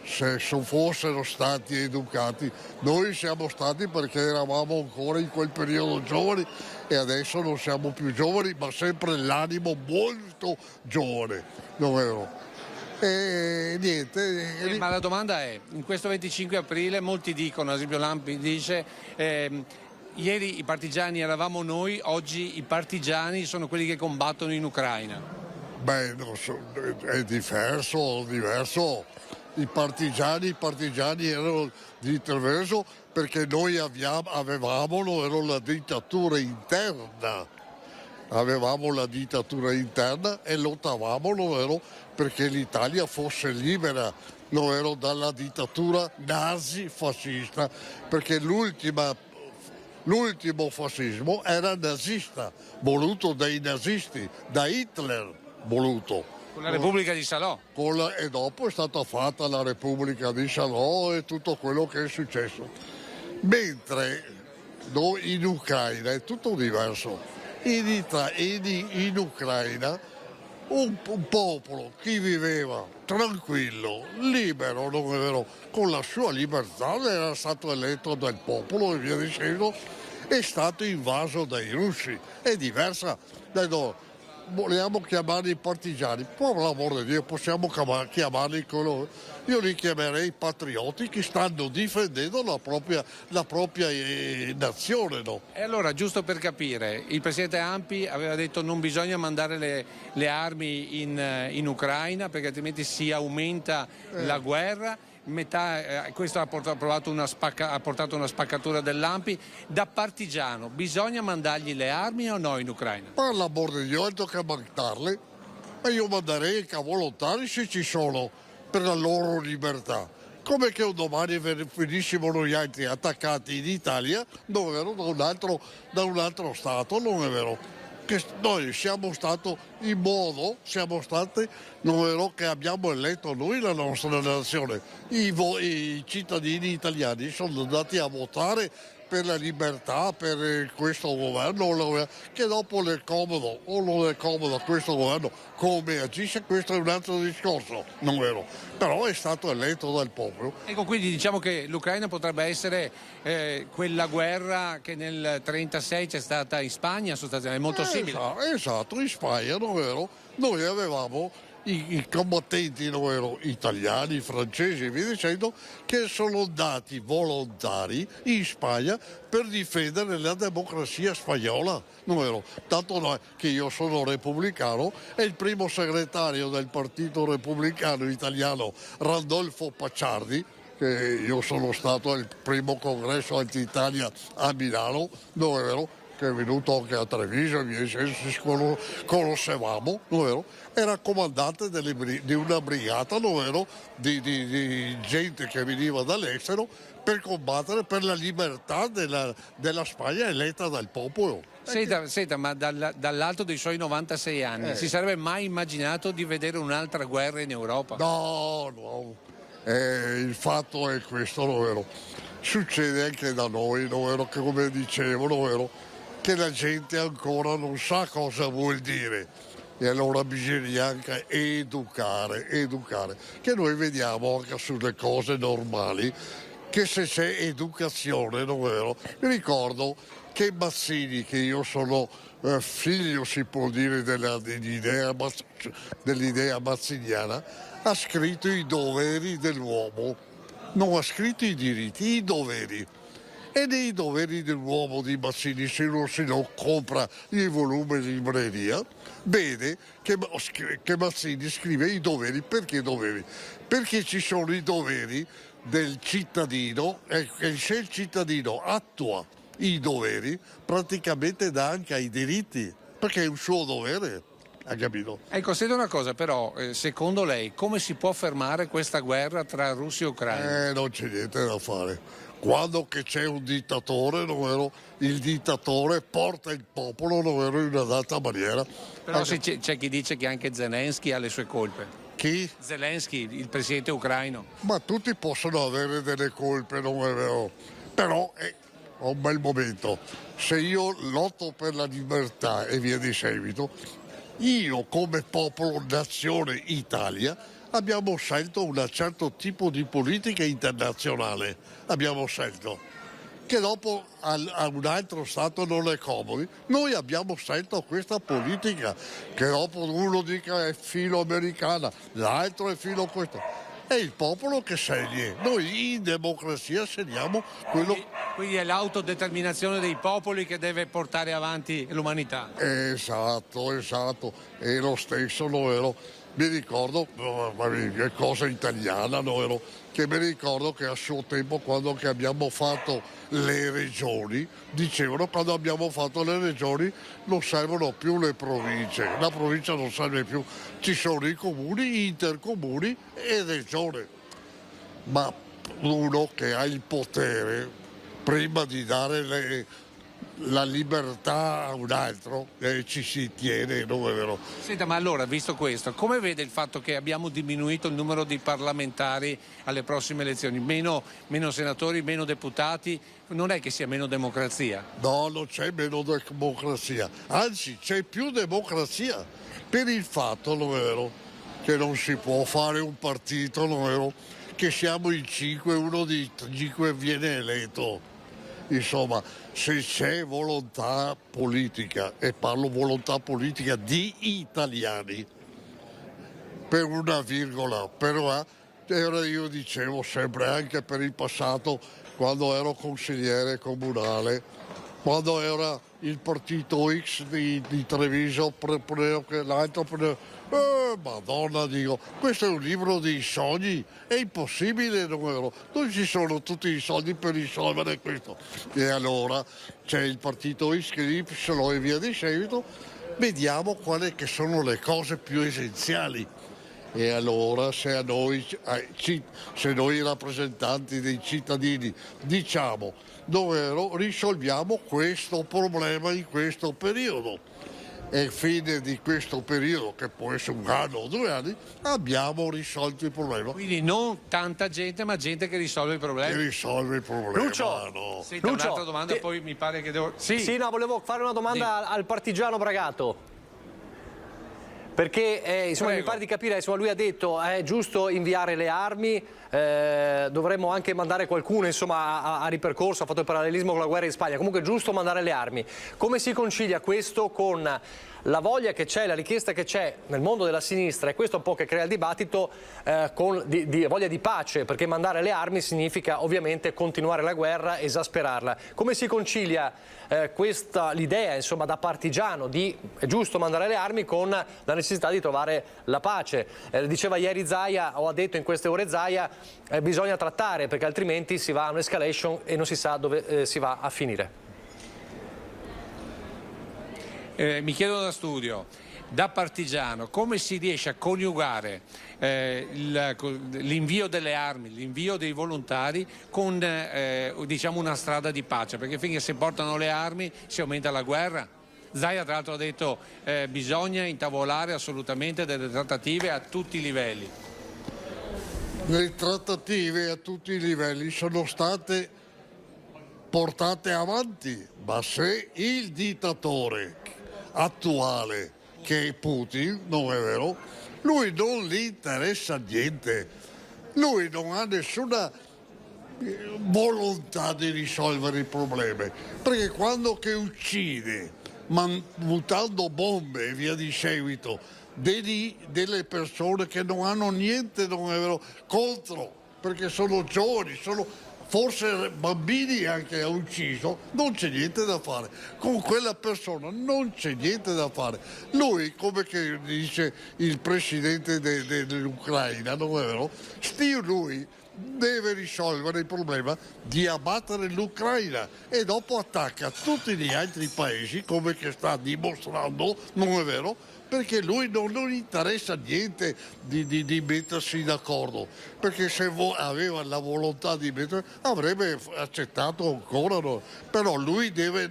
se fossero stati educati. Noi siamo stati perché eravamo ancora in quel periodo giovani e adesso non siamo più giovani, ma sempre l'animo molto giovane, non è vero? E niente. Ma la domanda è, in questo 25 aprile molti dicono, ad esempio Lampi dice, ieri i partigiani eravamo noi, oggi i partigiani sono quelli che combattono in Ucraina. Beh, è diverso. I partigiani erano diverso perché noi avevamo la dittatura interna. Avevamo la dittatura interna e lottavamo perché l'Italia fosse libera dalla dittatura nazi-fascista, perché l'ultimo fascismo era nazista, voluto dai nazisti, da Hitler voluto. Con la Repubblica di Salò. E dopo è stata fatta la Repubblica di Salò e tutto quello che è successo. Mentre in Ucraina è tutto diverso. In Ucraina un popolo che viveva tranquillo, libero, non è vero, con la sua libertà, era stato eletto dal popolo e via dicendo, è stato invaso dai russi. È diversa dai noi. Vogliamo chiamarli partigiani, per l'amor di Dio possiamo chiamarli coloro. Io li chiamerei patrioti che stanno difendendo la propria nazione. No? E allora, giusto per capire, il presidente Ampi aveva detto non bisogna mandare le armi in Ucraina perché altrimenti si aumenta la guerra. Questo ha portato una spaccatura dell'Ampi. Da partigiano bisogna mandargli le armi o no in Ucraina? Per l'amor di Dio, tocca mandarle, ma io manderei i volontari se ci sono per la loro libertà. Come che un domani finissimo noi altri attaccati in Italia, non è vero, da un altro Stato, non è vero? Che noi siamo stati non è vero, che abbiamo eletto noi la nostra nazione. I cittadini italiani sono andati a votare per la libertà, per questo governo, che dopo le è comodo o non è comodo questo governo, come agisce, questo è un altro discorso, non è vero, però è stato eletto dal popolo. Ecco, quindi diciamo che l'Ucraina potrebbe essere quella guerra che nel 1936 c'è stata in Spagna, sostanzialmente, è molto simile. Esatto, in Spagna, non è vero, noi avevamo i combattenti italiani, francesi e via dicendo, che sono andati volontari in Spagna per difendere la democrazia spagnola. Non è vero? Tanto che io sono repubblicano e il primo segretario del Partito Repubblicano Italiano, Randolfo Pacciardi, che io sono stato al primo congresso anti-Italia a Milano, non è vero? Che è venuto anche a Treviso, ci conoscevamo, non è vero? Era comandante di una brigata, non è vero? Di gente che veniva dall'estero per combattere per la libertà della Spagna eletta dal popolo. Senta, ma dall'alto dei suoi 96 anni si sarebbe mai immaginato di vedere un'altra guerra in Europa? No. Il fatto è questo, non è vero? Succede anche da noi, non è vero? Che come dicevo, non è vero? Che la gente ancora non sa cosa vuol dire e allora bisogna anche educare, che noi vediamo anche sulle cose normali, che se c'è educazione, non è vero? Mi ricordo che Mazzini, che io sono figlio, si può dire, dell'idea mazziniana, ha scritto i doveri dell'uomo, non ha scritto i diritti, i doveri. E nei doveri dell'uomo di Mazzini, se non si compra il volume in libreria, vede che Mazzini scrive i doveri. Perché doveri? Perché ci sono i doveri del cittadino e se il cittadino attua i doveri, praticamente dà anche ai diritti, perché è un suo dovere. Ha capito? Ecco, senta una cosa però, secondo lei come si può fermare questa guerra tra Russia e Ucraina? Non c'è niente da fare. Quando che c'è un dittatore, non vero, il dittatore porta il popolo, non vero, in una data maniera. Però c'è chi dice che anche Zelensky ha le sue colpe. Chi? Zelensky, il presidente ucraino. Ma tutti possono avere delle colpe, non è vero? Però è un bel momento. Se io lotto per la libertà e via di seguito, io come popolo, nazione Italia, abbiamo scelto un certo tipo di politica internazionale, abbiamo scelto, che dopo a un altro Stato non è comodo. Noi abbiamo scelto questa politica, che dopo uno dica è filo americana, l'altro è filo questo. È il popolo che sceglie, noi in democrazia scegliamo quello. Quindi è l'autodeterminazione dei popoli che deve portare avanti l'umanità. Esatto, è lo stesso, mi ricordo, è cosa italiana, che mi ricordo che a suo tempo, quando che abbiamo fatto le regioni, dicevano quando abbiamo fatto le regioni non servono più le province, la provincia non serve più, ci sono i comuni, intercomuni e regione. Ma uno che ha il potere, prima di dare la libertà a un altro, ci si tiene, non è vero? Senta, ma allora, visto questo, come vede il fatto che abbiamo diminuito il numero di parlamentari alle prossime elezioni? Meno senatori, meno deputati, non è che sia meno democrazia? No, non c'è meno democrazia, anzi c'è più democrazia, per il fatto, non è vero, che non si può fare un partito, non è vero, che siamo in 5, uno di 5 viene eletto. Insomma, se c'è volontà politica, e parlo volontà politica di italiani, per una virgola, però io dicevo sempre, anche per il passato, quando ero consigliere comunale, quando era il partito X di Treviso, l'altro Madonna, dico, questo è un libro di sogni, è impossibile, non ci sono tutti i soldi per risolvere questo. E allora c'è il partito X, Y e via di seguito, vediamo quali che sono le cose più essenziali. E allora se noi rappresentanti dei cittadini diciamo risolviamo questo problema in questo periodo, e fine di questo periodo, che può essere 1 anno o 2 anni, abbiamo risolto il problema. Quindi non tanta gente, ma gente che risolve i problemi. Che risolve il problema. Lucio, Senta, un'altra domanda, poi mi pare che devo... Sì, no, volevo fare una domanda al partigiano Bragato. Perché insomma, mi pare di capire, insomma, lui ha detto è giusto inviare le armi, dovremmo anche mandare qualcuno, insomma, a ripercorso, ha fatto il parallelismo con la guerra in Spagna, comunque è giusto mandare le armi. Come si concilia questo con la voglia che c'è, la richiesta che c'è nel mondo della sinistra, e questo un po' che crea il dibattito, con di voglia di pace, perché mandare le armi significa ovviamente continuare la guerra, esasperarla. Come si concilia l'idea, insomma, da partigiano di è giusto mandare le armi con la necessità di trovare la pace? Diceva ieri Zaia, o ha detto in queste ore Zaia, bisogna trattare, perché altrimenti si va a un'escalation e non si sa dove si va a finire. Mi chiedo da studio, da partigiano, come si riesce a coniugare l'invio delle armi, l'invio dei volontari con diciamo una strada di pace, perché finché si portano le armi si aumenta la guerra. Zaia tra l'altro ha detto bisogna intavolare assolutamente delle trattative a tutti i livelli. Le trattative a tutti i livelli sono state portate avanti, ma se il dittatore attuale, che è Putin, non è vero, lui non gli interessa niente, lui non ha nessuna volontà di risolvere i problemi, perché quando che uccide buttando bombe e via di seguito delle persone che non hanno niente, non è vero, contro, perché sono giovani, forse bambini anche ha ucciso, non c'è niente da fare. Con quella persona non c'è niente da fare. Lui, come che dice il presidente dell'Ucraina, non è vero? Lui deve risolvere il problema di abbattere l'Ucraina e dopo attacca tutti gli altri paesi, come che sta dimostrando, non è vero? Perché lui non interessa niente di mettersi d'accordo, perché se aveva la volontà di mettere avrebbe accettato ancora, no? Però lui deve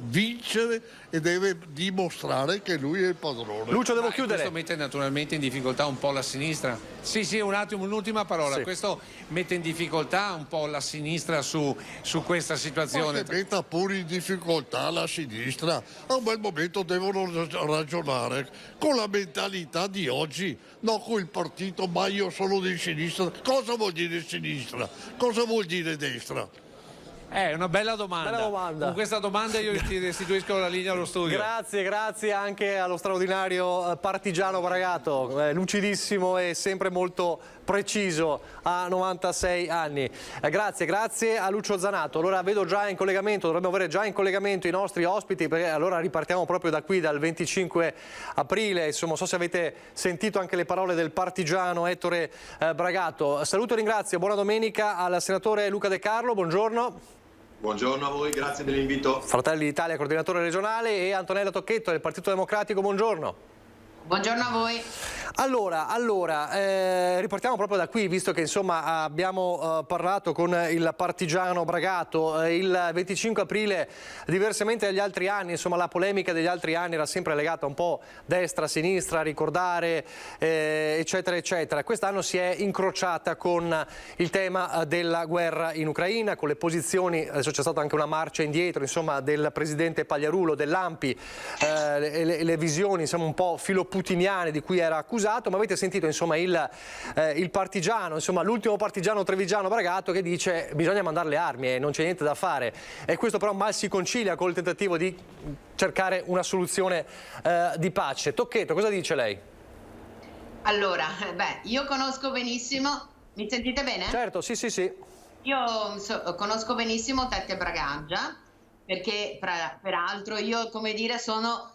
vincere e deve dimostrare che lui è il padrone. Lucio, devo chiudere. Questo mette naturalmente in difficoltà un po' la sinistra. Sì, un attimo, un'ultima parola. Sì. Questo mette in difficoltà un po' la sinistra su questa situazione. Ma che metta pure in difficoltà la sinistra. A un bel momento devono ragionare con la mentalità di oggi, non con il partito, ma io sono di sinistra. Cosa vuol dire sinistra? Cosa vuol dire destra? È una bella domanda. Con questa domanda io ti restituisco la linea allo studio. Grazie anche allo straordinario Partigiano Bragato, lucidissimo e sempre molto preciso a 96 anni. Grazie a Lucio Zanato. Allora vedo già in collegamento, dovremmo avere già in collegamento i nostri ospiti, perché allora ripartiamo proprio da qui, dal 25 aprile. Insomma, non so se avete sentito anche le parole del partigiano Ettore Bragato. Saluto e ringrazio, buona domenica al senatore Luca De Carlo, buongiorno. Buongiorno a voi, grazie dell'invito. Fratelli d'Italia, coordinatore regionale, e Antonella Tocchetto del Partito Democratico, buongiorno. Buongiorno a voi. Allora, ripartiamo proprio da qui, visto che insomma abbiamo parlato con il partigiano Bragato. Il 25 aprile, diversamente dagli altri anni, insomma la polemica degli altri anni era sempre legata un po' destra, sinistra, ricordare, eccetera, eccetera. Quest'anno si è incrociata con il tema della guerra in Ucraina, con le posizioni, adesso c'è stata anche una marcia indietro, insomma, del presidente Pagliarulo, dell'ANPI, le visioni, insomma, un po' filoputiniane di cui era accusato, ma avete sentito insomma il partigiano, insomma l'ultimo partigiano trevigiano Bragato, che dice bisogna mandare le armi e non c'è niente da fare, e questo però mal si concilia col tentativo di cercare una soluzione di pace. Tocchetto, cosa dice lei? Allora, io conosco benissimo, mi sentite bene? Certo, sì. Io conosco benissimo Tette Bragaggia, perché peraltro io, come dire, sono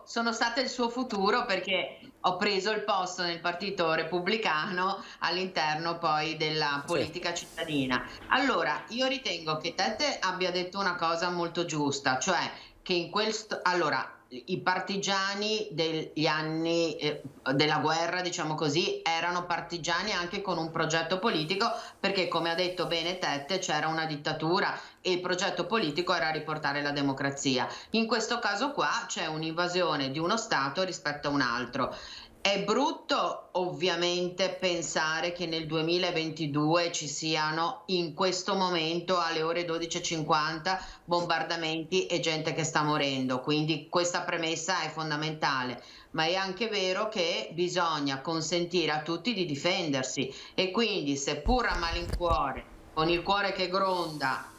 stata il suo futuro, perché ho preso il posto nel Partito Repubblicano all'interno poi della politica cittadina. Allora, io ritengo che Tette abbia detto una cosa molto giusta, cioè che i partigiani degli anni della guerra, diciamo così, erano partigiani anche con un progetto politico, perché come ha detto bene Tette c'era una dittatura e il progetto politico era riportare la democrazia. In questo caso qua c'è un'invasione di uno Stato rispetto a un altro. È brutto ovviamente pensare che nel 2022 ci siano in questo momento alle ore 12:50 bombardamenti e gente che sta morendo, quindi questa premessa è fondamentale, ma è anche vero che bisogna consentire a tutti di difendersi, e quindi seppur a malincuore, con il cuore che gronda,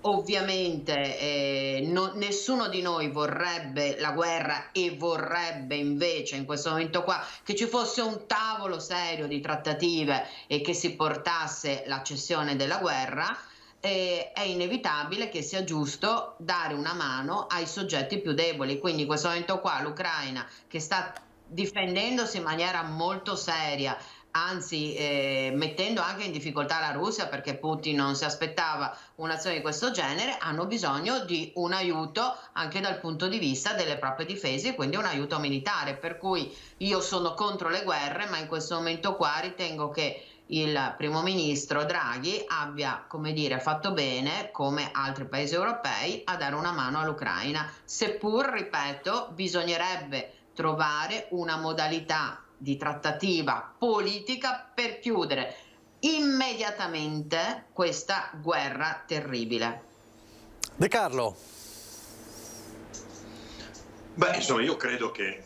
ovviamente nessuno di noi vorrebbe la guerra e vorrebbe invece in questo momento qua che ci fosse un tavolo serio di trattative e che si portasse la cessione della guerra. È inevitabile che sia giusto dare una mano ai soggetti più deboli, quindi in questo momento qua l'Ucraina, che sta difendendosi in maniera molto seria, anzi mettendo anche in difficoltà la Russia, perché Putin non si aspettava un'azione di questo genere, hanno bisogno di un aiuto anche dal punto di vista delle proprie difese, quindi un aiuto militare, per cui io sono contro le guerre, ma in questo momento qua ritengo che il primo ministro Draghi abbia, come dire, fatto bene, come altri paesi europei, a dare una mano all'Ucraina, seppur, ripeto, bisognerebbe trovare una modalità di trattativa politica per chiudere immediatamente questa guerra terribile. De Carlo. Insomma, io credo che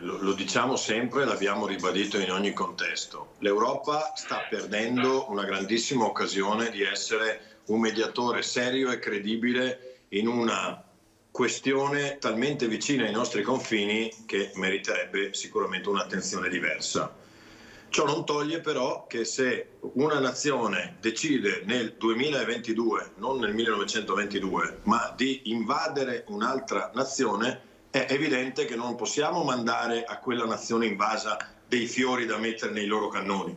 lo diciamo sempre, l'abbiamo ribadito in ogni contesto. L'Europa sta perdendo una grandissima occasione di essere un mediatore serio e credibile in una questione talmente vicina ai nostri confini che meriterebbe sicuramente un'attenzione diversa. Ciò non toglie però che se una nazione decide nel 2022, non nel 1922, ma di invadere un'altra nazione, è evidente che non possiamo mandare a quella nazione invasa dei fiori da mettere nei loro cannoni.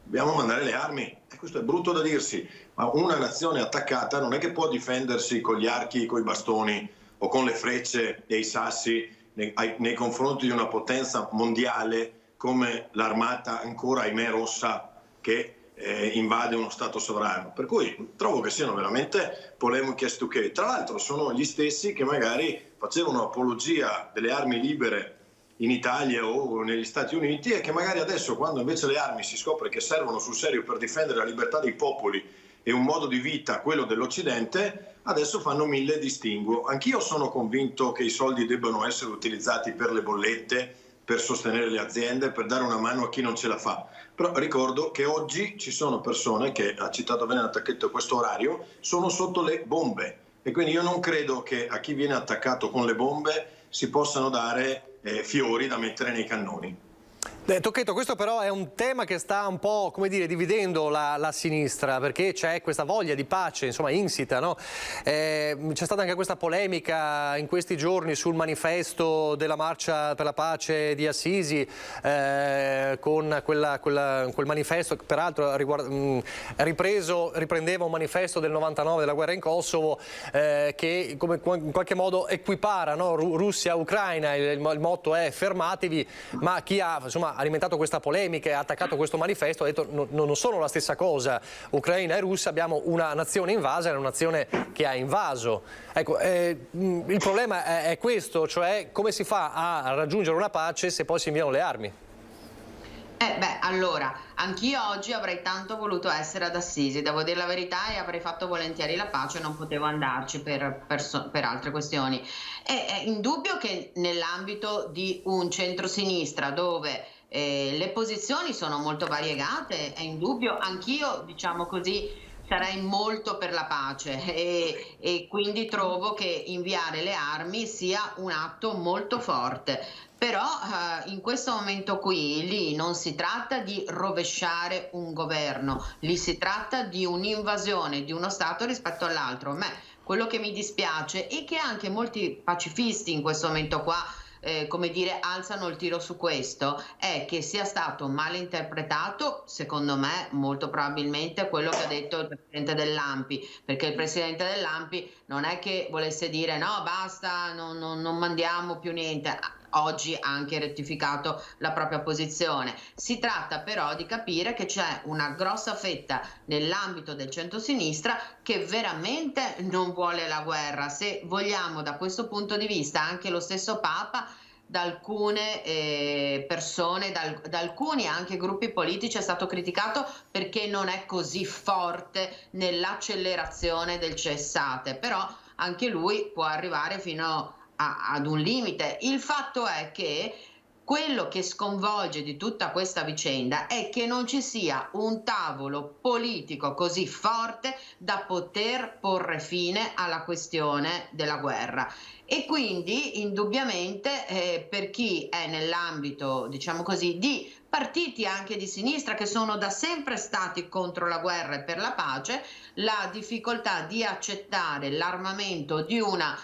Dobbiamo mandare le armi, e questo è brutto da dirsi, ma una nazione attaccata non è che può difendersi con gli archi, con i bastoni o con le frecce e i sassi nei confronti di una potenza mondiale come l'armata ancora, ahimè, rossa, che invade uno Stato sovrano. Per cui trovo che siano veramente polemiche stucche. Tra l'altro sono gli stessi che magari facevano apologia delle armi libere in Italia o negli Stati Uniti e che magari adesso, quando invece le armi si scopre che servono sul serio per difendere la libertà dei popoli e un modo di vita, quello dell'Occidente, adesso fanno mille distinguo. Anch'io sono convinto che i soldi debbano essere utilizzati per le bollette, per sostenere le aziende, per dare una mano a chi non ce la fa. Però ricordo che oggi ci sono persone che, ha citato bene l'attacchetto a questo orario, sono sotto le bombe. E quindi io non credo che a chi viene attaccato con le bombe si possano dare fiori da mettere nei cannoni. Tocchetto, questo però è un tema che sta un po', come dire, dividendo la sinistra, perché c'è questa voglia di pace, insomma, insita, no? C'è stata anche questa polemica in questi giorni sul manifesto della Marcia per la Pace di Assisi, con quel manifesto che peraltro riprendeva un manifesto del 99 della guerra in Kosovo, che in qualche modo equipara, no? Russia-Ucraina, il motto è fermatevi, ma chi ha alimentato questa polemica e ha attaccato questo manifesto ha detto non sono la stessa cosa, Ucraina e Russia, abbiamo una nazione invasa e una nazione che ha invaso. Ecco, il problema è questo, cioè come si fa a raggiungere una pace se poi si inviano le armi? Allora, anch'io oggi avrei tanto voluto essere ad Assisi, devo dire la verità, e avrei fatto volentieri la pace, non potevo andarci per altre questioni. È indubbio che nell'ambito di un centrosinistra dove le posizioni sono molto variegate, è indubbio, anch'io, diciamo così, sarei molto per la pace e quindi trovo che inviare le armi sia un atto molto forte. Però in questo momento qui, lì non si tratta di rovesciare un governo, lì si tratta di un'invasione di uno Stato rispetto all'altro. A me quello che mi dispiace è che anche molti pacifisti in questo momento qua come dire, alzano il tiro su questo, è che sia stato mal interpretato, secondo me, molto probabilmente quello che ha detto il Presidente dell'ANPI, perché il Presidente dell'ANPI non è che volesse dire no, basta, non mandiamo più niente. Oggi ha anche rettificato la propria posizione. Si tratta però di capire che c'è una grossa fetta nell'ambito del centrosinistra che veramente non vuole la guerra. Se vogliamo, da questo punto di vista, anche lo stesso Papa, da alcune persone, da alcuni anche gruppi politici è stato criticato perché non è così forte nell'accelerazione del cessate, però anche lui può arrivare fino ad un limite. Il fatto è che quello che sconvolge di tutta questa vicenda è che non ci sia un tavolo politico così forte da poter porre fine alla questione della guerra. E quindi indubbiamente per chi è nell'ambito, diciamo così, di partiti anche di sinistra che sono da sempre stati contro la guerra e per la pace, la difficoltà di accettare l'armamento di una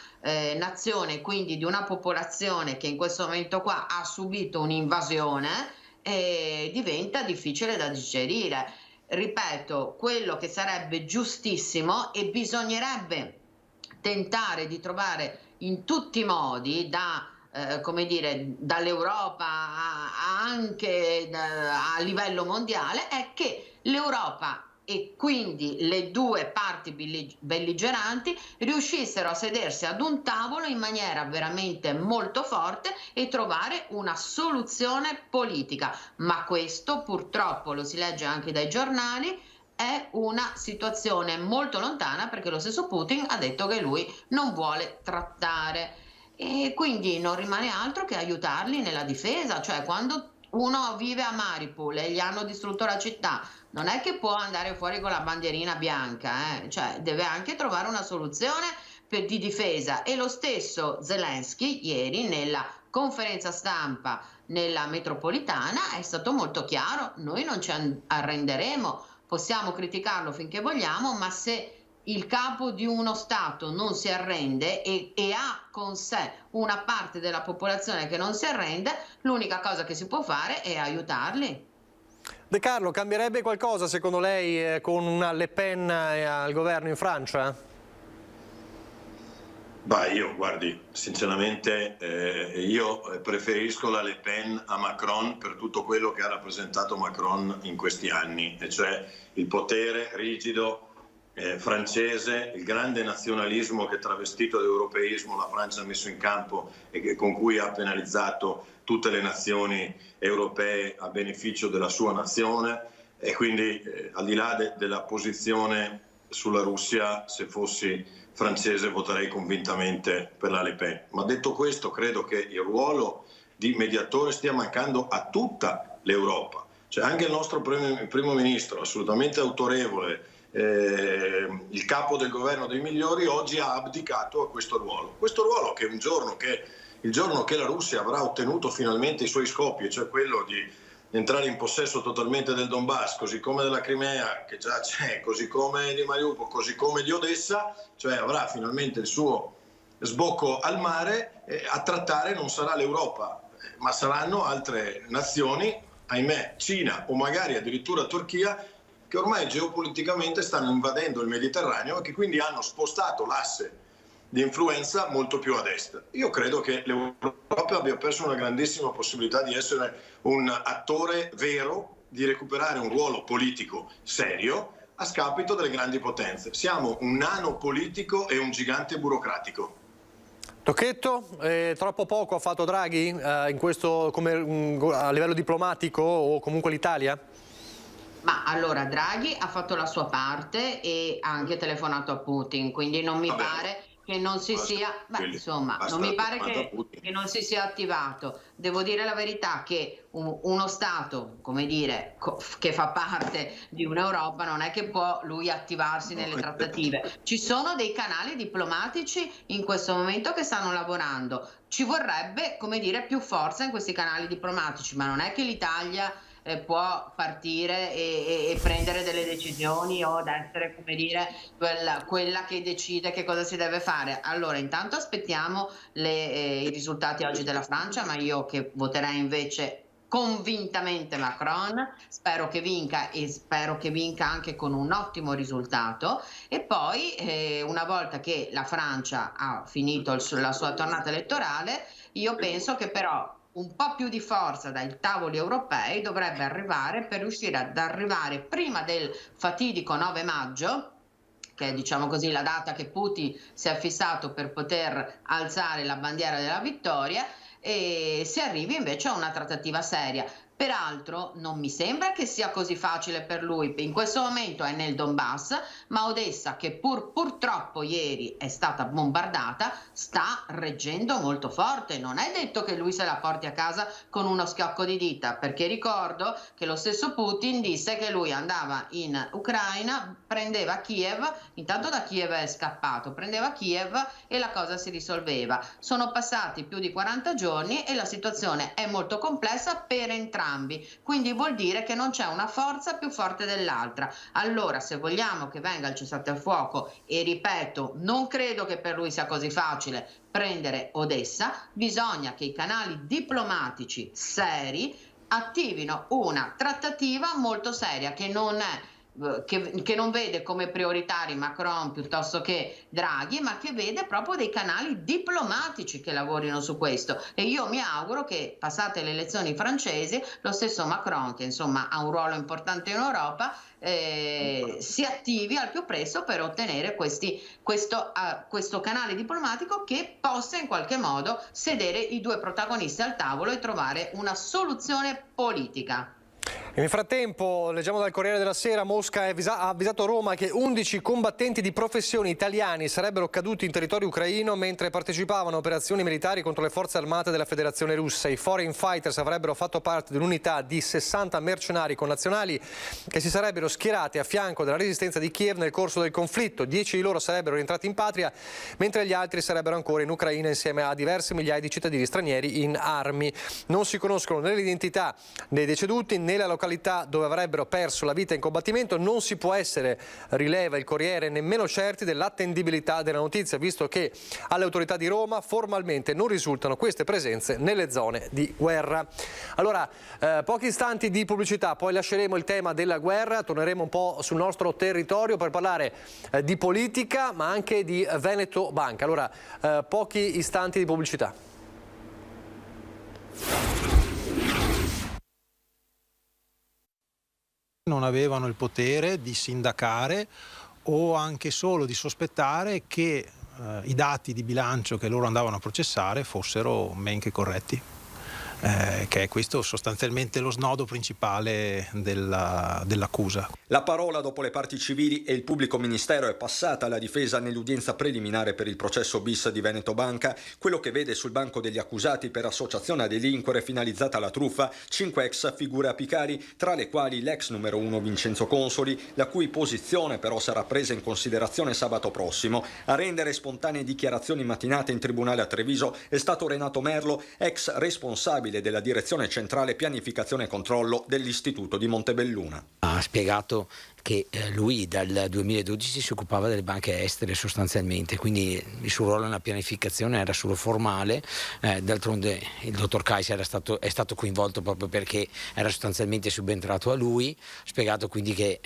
nazione, quindi di una popolazione che in questo momento qua ha subito un'invasione, diventa difficile da digerire. Ripeto, quello che sarebbe giustissimo e bisognerebbe tentare di trovare in tutti i modi come dire, dall'Europa anche a livello mondiale, è che l'Europa e quindi le due parti belligeranti riuscissero a sedersi ad un tavolo in maniera veramente molto forte e trovare una soluzione politica. Ma questo purtroppo, lo si legge anche dai giornali, è una situazione molto lontana, perché lo stesso Putin ha detto che lui non vuole trattare. E quindi non rimane altro che aiutarli nella difesa, cioè quando uno vive a Mariupol e gli hanno distrutto la città, non è che può andare fuori con la bandierina bianca, cioè deve anche trovare una soluzione di difesa. E lo stesso Zelensky ieri nella conferenza stampa nella metropolitana è stato molto chiaro: noi non ci arrenderemo, possiamo criticarlo finché vogliamo, ma se il capo di uno Stato non si arrende e ha con sé una parte della popolazione che non si arrende, l'unica cosa che si può fare è aiutarli. De Carlo, cambierebbe qualcosa secondo lei con una Le Pen al governo in Francia? Io, guardi, sinceramente io preferisco la Le Pen a Macron per tutto quello che ha rappresentato Macron in questi anni, e cioè il potere rigido francese, il grande nazionalismo che travestito d'europeismo la Francia ha messo in campo e con cui ha penalizzato tutte le nazioni europee a beneficio della sua nazione, e quindi al di là della posizione sulla Russia, se fossi francese voterei convintamente per la Le Pen. Ma detto questo, credo che il ruolo di mediatore stia mancando a tutta l'Europa. Cioè anche il nostro primo ministro, assolutamente autorevole, il capo del governo dei migliori, oggi ha abdicato a questo ruolo. Questo ruolo che il giorno che la Russia avrà ottenuto finalmente i suoi scopi, cioè quello di entrare in possesso totalmente del Donbass, così come della Crimea, che già c'è, così come di Mariupol, così come di Odessa, cioè avrà finalmente il suo sbocco al mare, a trattare non sarà l'Europa, ma saranno altre nazioni, ahimè Cina o magari addirittura Turchia, che ormai geopoliticamente stanno invadendo il Mediterraneo e che quindi hanno spostato l'asse di influenza molto più ad est. Io credo che l'Europa abbia perso una grandissima possibilità di essere un attore vero, di recuperare un ruolo politico serio a scapito delle grandi potenze. Siamo un nano politico e un gigante burocratico. Tocchetto, troppo poco ha fatto Draghi in questo, a livello diplomatico, o comunque l'Italia? Ma allora Draghi ha fatto la sua parte e ha anche telefonato a Putin, quindi non mi pare che non si sia, non mi pare che non si sia attivato. Devo dire la verità che uno Stato, come dire, che fa parte di un'Europa, non è che può lui attivarsi nelle trattative. Ci sono dei canali diplomatici in questo momento che stanno lavorando. Ci vorrebbe, come dire, più forza in questi canali diplomatici, ma non è che l'Italia può partire e prendere delle decisioni o ad essere, come dire, quella che decide che cosa si deve fare. Allora intanto aspettiamo i risultati oggi della Francia, ma io che voterei invece convintamente Macron, spero che vinca e spero che vinca anche con un ottimo risultato, e poi una volta che la Francia ha finito la sua tornata elettorale, io penso che però un po' più di forza dai tavoli europei dovrebbe arrivare per riuscire ad arrivare prima del fatidico 9 maggio, che è, diciamo così, la data che Putin si è fissato per poter alzare la bandiera della vittoria, e si arrivi invece a una trattativa seria. Peraltro non mi sembra che sia così facile per lui, in questo momento è nel Donbass, ma Odessa, che purtroppo ieri è stata bombardata, sta reggendo molto forte. Non è detto che lui se la porti a casa con uno schiocco di dita, perché ricordo che lo stesso Putin disse che lui andava in Ucraina, prendeva Kiev, intanto da Kiev è scappato, prendeva Kiev e la cosa si risolveva. Sono passati più di 40 giorni e la situazione è molto complessa per entrambi. Quindi vuol dire che non c'è una forza più forte dell'altra. Allora, se vogliamo che venga il cessate il fuoco, e ripeto, non credo che per lui sia così facile prendere Odessa, bisogna che i canali diplomatici seri attivino una trattativa molto seria che non vede come prioritari Macron piuttosto che Draghi, ma che vede proprio dei canali diplomatici che lavorino su questo. E io mi auguro che, passate le elezioni francesi, lo stesso Macron, che insomma ha un ruolo importante in Europa, si attivi al più presto per ottenere questo canale diplomatico che possa in qualche modo sedere i due protagonisti al tavolo e trovare una soluzione politica. Nel frattempo, leggiamo dal Corriere della Sera, Mosca ha avvisato Roma che 11 combattenti di professione italiani sarebbero caduti in territorio ucraino mentre partecipavano a operazioni militari contro le forze armate della Federazione Russa. I foreign fighters avrebbero fatto parte di un'unità di 60 mercenari connazionali che si sarebbero schierati a fianco della resistenza di Kiev nel corso del conflitto. 10 di loro sarebbero rientrati in patria, mentre gli altri sarebbero ancora in Ucraina insieme a diverse migliaia di cittadini stranieri in armi. Non si conoscono né l'identità dei deceduti né la localizzazione località dove avrebbero perso la vita in combattimento. Non si può essere, rileva il Corriere, nemmeno certi dell'attendibilità della notizia, visto che alle autorità di Roma formalmente non risultano queste presenze nelle zone di guerra. Allora, pochi istanti di pubblicità, poi lasceremo il tema della guerra, torneremo un po' sul nostro territorio per parlare di politica, ma anche di Veneto Banca. Allora, pochi istanti di pubblicità. Non avevano il potere di sindacare o anche solo di sospettare che i dati di bilancio che loro andavano a processare fossero men che corretti. Che è questo sostanzialmente lo snodo principale dell'accusa. La parola dopo le parti civili e il pubblico ministero è passata alla difesa nell'udienza preliminare per il processo bis di Veneto Banca, quello che vede sul banco degli accusati per associazione a delinquere finalizzata alla truffa 5 ex figure apicali, tra le quali l'ex numero 1 Vincenzo Consoli, la cui posizione però sarà presa in considerazione sabato prossimo. A rendere spontanee dichiarazioni mattinate in tribunale a Treviso è stato Renato Merlo, ex responsabile della direzione centrale pianificazione e controllo dell'Istituto di Montebelluna. Ha spiegato che lui dal 2012 si occupava delle banche estere sostanzialmente, quindi il suo ruolo nella pianificazione era solo formale, d'altronde il dottor Kais è stato coinvolto proprio perché era sostanzialmente subentrato a lui, ha spiegato quindi che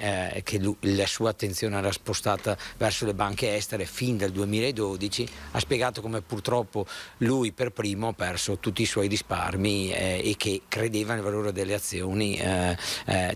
la sua attenzione era spostata verso le banche estere fin dal 2012, ha spiegato come purtroppo lui per primo ha perso tutti i suoi risparmi e che credeva nel valore delle azioni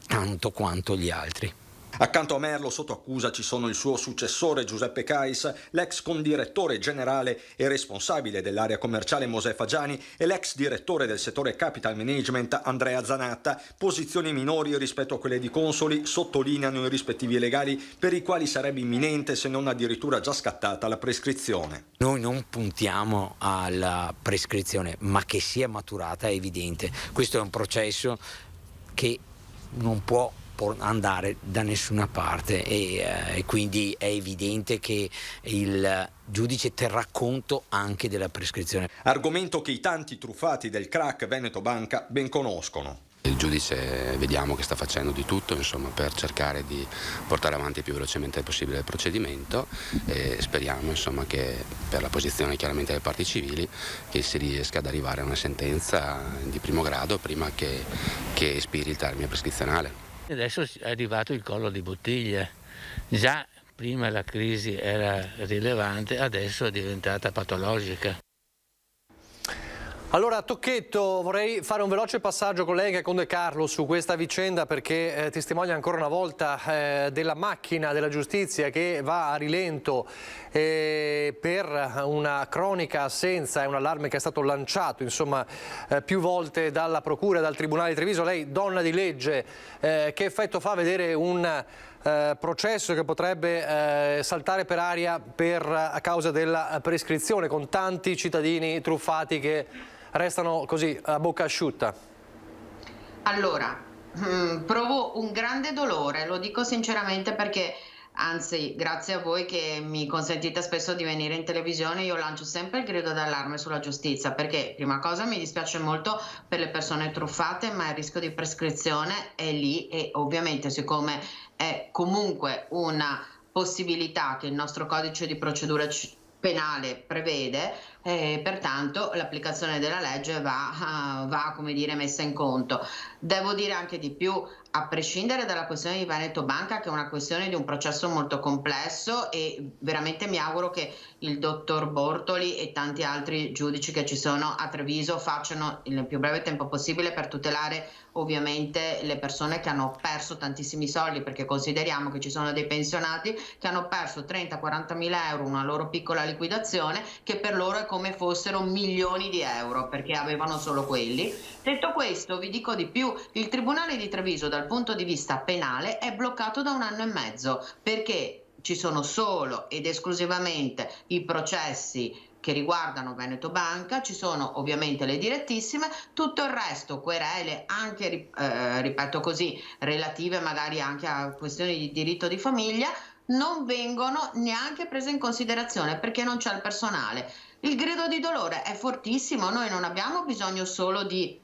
tanto quanto gli altri. Accanto a Merlo sotto accusa ci sono il suo successore Giuseppe Kais, l'ex condirettore generale e responsabile dell'area commerciale Mosè Fagiani e l'ex direttore del settore Capital Management Andrea Zanatta, posizioni minori rispetto a quelle di Consoli, sottolineano i rispettivi legali per i quali sarebbe imminente se non addirittura già scattata la prescrizione. Noi non puntiamo alla prescrizione, ma che sia maturata è evidente. Questo è un processo che non può andare da nessuna parte e quindi è evidente che il giudice terrà conto anche della prescrizione. Argomento che i tanti truffati del crack Veneto Banca ben conoscono. Il giudice vediamo che sta facendo di tutto per cercare di portare avanti il più velocemente possibile il procedimento e speriamo che per la posizione chiaramente delle parti civili che si riesca ad arrivare a una sentenza di primo grado prima che espiri il termine prescrizionale. Adesso è arrivato il collo di bottiglia, già prima la crisi era rilevante, adesso è diventata patologica. Allora, Tocchetto, vorrei fare un veloce passaggio con lei che è con De Carlo su questa vicenda perché testimonia ancora una volta della macchina della giustizia che va a rilento per una cronica assenza e un allarme che è stato lanciato più volte dalla Procura e dal Tribunale di Treviso. Lei, donna di legge, che effetto fa vedere un processo che potrebbe saltare per aria a causa della prescrizione con tanti cittadini truffati che restano così a bocca asciutta? Allora, provo un grande dolore, lo dico sinceramente perché, anzi, grazie a voi che mi consentite spesso di venire in televisione, io lancio sempre il grido d'allarme sulla giustizia perché, prima cosa, mi dispiace molto per le persone truffate, ma il rischio di prescrizione è lì e ovviamente siccome è comunque una possibilità che il nostro codice di procedura penale prevede, pertanto l'applicazione della legge va come dire messa in conto. Devo dire anche di più, a prescindere dalla questione di Veneto Banca, che è una questione di un processo molto complesso e veramente mi auguro che il dottor Bortoli e tanti altri giudici che ci sono a Treviso facciano nel più breve tempo possibile per tutelare ovviamente le persone che hanno perso tantissimi soldi, perché consideriamo che ci sono dei pensionati che hanno perso 30-40 mila euro, una loro piccola liquidazione che per loro è come fossero milioni di euro perché avevano solo quelli. Detto questo, vi dico di più, il Tribunale di Treviso dal punto di vista penale è bloccato da 1 anno e mezzo perché ci sono solo ed esclusivamente i processi che riguardano Veneto Banca, ci sono ovviamente le direttissime, tutto il resto, querele anche, ripeto così, relative magari anche a questioni di diritto di famiglia, non vengono neanche prese in considerazione perché non c'è il personale. Il grido di dolore è fortissimo, noi non abbiamo bisogno solo di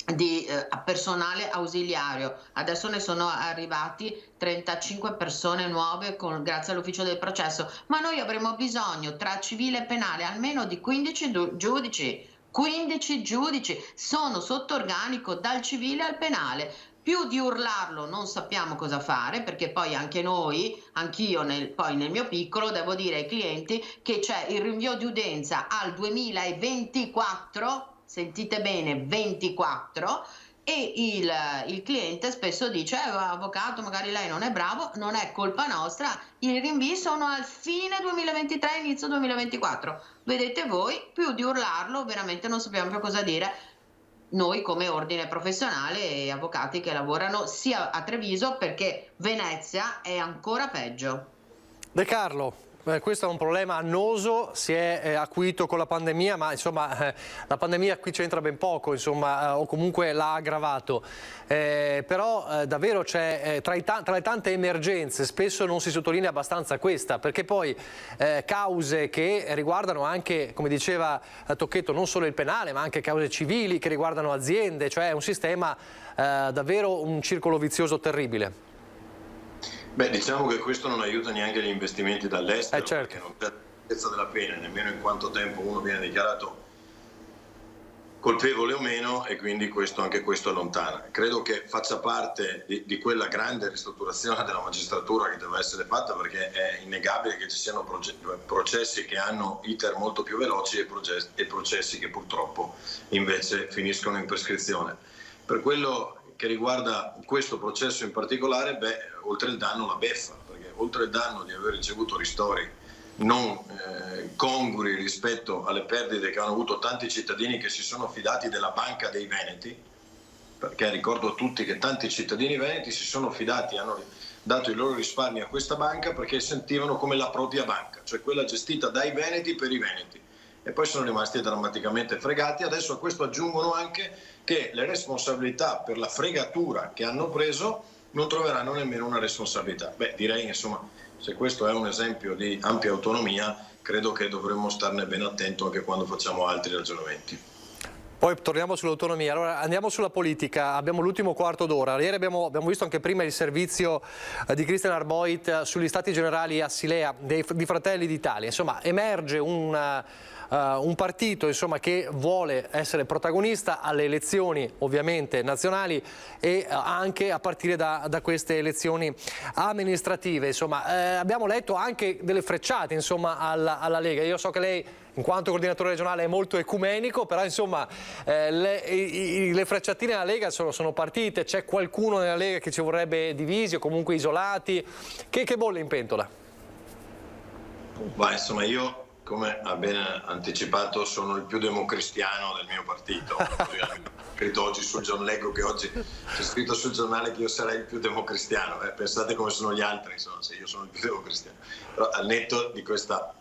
di personale ausiliario. Adesso ne sono arrivati 35 persone nuove grazie all'ufficio del processo, ma noi avremo bisogno tra civile e penale almeno di 15 giudici. 15 giudici sono sotto organico dal civile al penale. Più di urlarlo non sappiamo cosa fare, perché poi anche noi, anch'io poi nel mio piccolo, devo dire ai clienti che c'è il rinvio di udenza al 2024, sentite bene, 24, e il cliente spesso dice avvocato, magari lei non è bravo, non è colpa nostra, i rinvii sono al fine 2023, inizio 2024. Vedete voi, più di urlarlo veramente non sappiamo più cosa dire noi come ordine professionale e avvocati che lavorano sia a Treviso, perché Venezia è ancora peggio. De Carlo. Questo è un problema annoso, si è acuito con la pandemia, ma insomma la pandemia qui c'entra ben poco, insomma, o comunque l'ha aggravato. Però davvero c'è, tra le tante emergenze, spesso non si sottolinea abbastanza questa, perché poi cause che riguardano anche, come diceva Tocchetto, non solo il penale, ma anche cause civili che riguardano aziende, cioè è un sistema davvero un circolo vizioso terribile. Beh, diciamo che questo non aiuta neanche gli investimenti dall'estero, certo. Perché non c'è certezza della pena, nemmeno in quanto tempo uno viene dichiarato colpevole o meno, e quindi anche questo allontana. Credo che faccia parte di quella grande ristrutturazione della magistratura che deve essere fatta, perché è innegabile che ci siano processi che hanno iter molto più veloci e processi che purtroppo invece finiscono in prescrizione. Per quello che riguarda questo processo in particolare, oltre il danno la beffa, perché oltre il danno di aver ricevuto ristori non congrui rispetto alle perdite che hanno avuto tanti cittadini che si sono fidati della Banca dei Veneti, perché ricordo a tutti che tanti cittadini veneti si sono fidati, hanno dato i loro risparmi a questa banca perché sentivano come la propria banca, cioè quella gestita dai veneti per i veneti, e poi sono rimasti drammaticamente fregati. Adesso a questo aggiungono anche che le responsabilità per la fregatura che hanno preso non troveranno nemmeno una responsabilità. Direi insomma, se questo è un esempio di ampia autonomia, credo che dovremmo starne ben attento anche quando facciamo altri ragionamenti. Poi torniamo sull'autonomia. Allora andiamo sulla politica, abbiamo l'ultimo quarto d'ora. Ieri abbiamo visto anche prima il servizio di Christian Arboit sugli stati generali a Silea di Fratelli d'Italia. Insomma, emerge un partito insomma, che vuole essere protagonista alle elezioni ovviamente nazionali e anche a partire da queste elezioni amministrative. Insomma, abbiamo letto anche delle frecciate insomma, alla Lega. Io so che lei in quanto coordinatore regionale è molto ecumenico, però insomma le frecciatine alla Lega sono partite. C'è qualcuno nella Lega che ci vorrebbe divisi o comunque isolati? Che bolle in pentola? Insomma, io, come ha ben anticipato, sono il più democristiano del mio partito. Scritto oggi sul giornale, leggo che oggi c'è scritto sul giornale che io sarei il più democristiano. Pensate come sono gli altri, insomma, se io sono il più democristiano. Però al netto di questa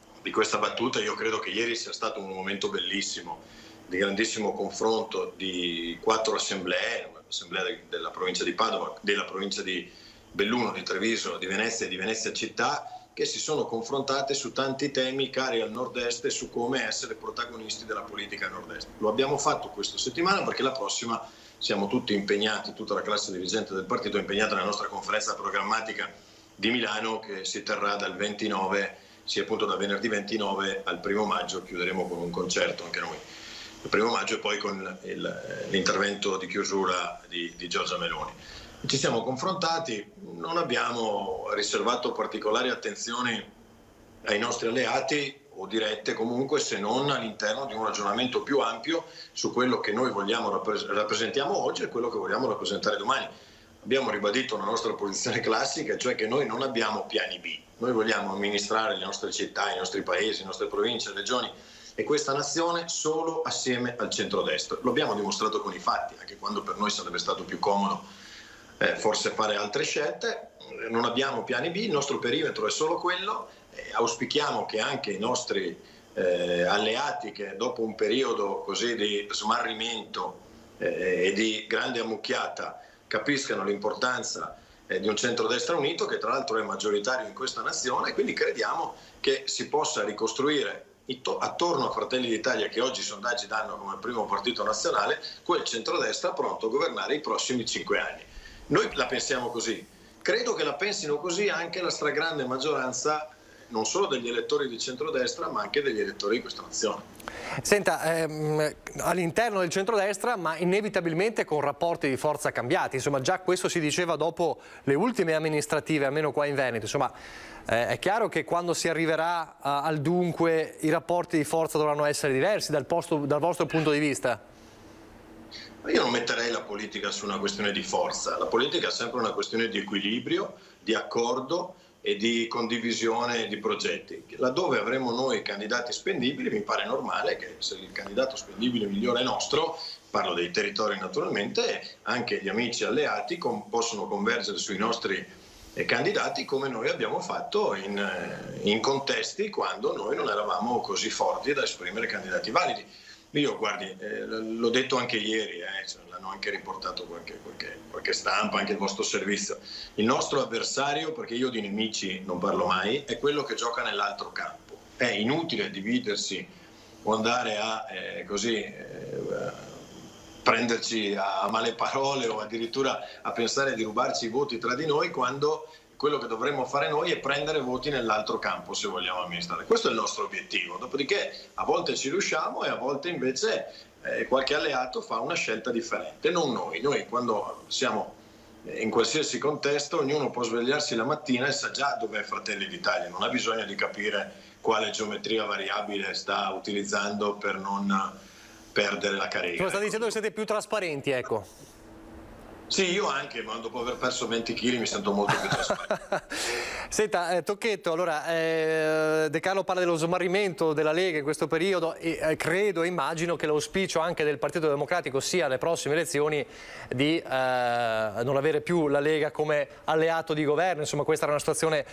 battuta, io credo che ieri sia stato un momento bellissimo, di grandissimo confronto di 4 assemblee, l'assemblea della provincia di Padova, della provincia di Belluno, di Treviso, di Venezia e di Venezia città, che si sono confrontate su tanti temi cari al nord-est e su come essere protagonisti della politica nord-est. Lo abbiamo fatto questa settimana perché la prossima siamo tutti impegnati, tutta la classe dirigente del partito è impegnata nella nostra conferenza programmatica di Milano, che si terrà dal 29, sì appunto dal venerdì 29 al 1° maggio, chiuderemo con un concerto anche noi, il 1° maggio, e poi con l'intervento di chiusura di Giorgia Meloni. Ci siamo confrontati, non abbiamo riservato particolari attenzioni ai nostri alleati o dirette comunque, se non all'interno di un ragionamento più ampio su quello che noi rappresentiamo oggi e quello che vogliamo rappresentare domani. Abbiamo ribadito la nostra posizione classica, cioè che noi non abbiamo piani B, noi vogliamo amministrare le nostre città, i nostri paesi, le nostre province, regioni e questa nazione solo assieme al centrodestra. Lo abbiamo dimostrato con i fatti, anche quando per noi sarebbe stato più comodo forse fare altre scelte. Non abbiamo piani B, il nostro perimetro è solo quello, auspichiamo che anche i nostri alleati, che dopo un periodo così di smarrimento e di grande ammucchiata capiscano l'importanza di un centrodestra unito, che tra l'altro è maggioritario in questa nazione, e quindi crediamo che si possa ricostruire attorno a Fratelli d'Italia, che oggi i sondaggi danno come primo partito nazionale, quel centrodestra pronto a governare i prossimi 5 anni. Noi la pensiamo così. Credo che la pensino così anche la stragrande maggioranza, non solo degli elettori di centrodestra, ma anche degli elettori di questa nazione. Senta, all'interno del centrodestra, ma inevitabilmente con rapporti di forza cambiati, insomma già questo si diceva dopo le ultime amministrative, almeno qua in Veneto, insomma è chiaro che quando si arriverà al dunque i rapporti di forza dovranno essere diversi dal vostro punto di vista? Io non metterei la politica su una questione di forza, la politica è sempre una questione di equilibrio, di accordo e di condivisione di progetti. Laddove avremo noi candidati spendibili, mi pare normale che se il candidato spendibile migliore è nostro, parlo dei territori naturalmente, anche gli amici alleati possono convergere sui nostri candidati, come noi abbiamo fatto in contesti quando noi non eravamo così forti da esprimere candidati validi. Io, guardi, l'ho detto anche ieri, l'hanno anche riportato qualche stampa, anche il vostro servizio. Il nostro avversario, perché io di nemici non parlo mai, è quello che gioca nell'altro campo. È inutile dividersi o andare a prenderci a male parole o addirittura a pensare di rubarci i voti tra di noi, quando quello che dovremmo fare noi è prendere voti nell'altro campo se vogliamo amministrare. Questo è il nostro obiettivo. Dopodiché a volte ci riusciamo e a volte invece qualche alleato fa una scelta differente, non noi. Noi quando siamo in qualsiasi contesto, ognuno può svegliarsi la mattina e sa già dov'è Fratelli d'Italia, non ha bisogno di capire quale geometria variabile sta utilizzando per non perdere la carriera. Come sta dicendo che siete più trasparenti, ecco. Sì, io anche, ma dopo aver perso 20 kg mi sento molto più trasparente. Senta, Tocchetto, allora, De Carlo parla dello smarrimento della Lega in questo periodo e credo e immagino che l'auspicio anche del Partito Democratico sia alle prossime elezioni di non avere più la Lega come alleato di governo, insomma questa era una situazione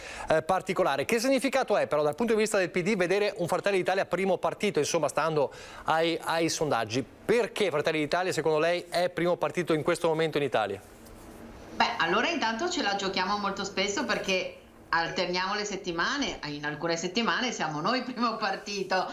particolare. Che significato è però dal punto di vista del PD vedere un Fratelli d'Italia primo partito, insomma stando ai sondaggi? Perché Fratelli d'Italia secondo lei è primo partito in questo momento in Italia? Beh, allora intanto ce la giochiamo molto spesso perché alterniamo le settimane, in alcune settimane siamo noi primo partito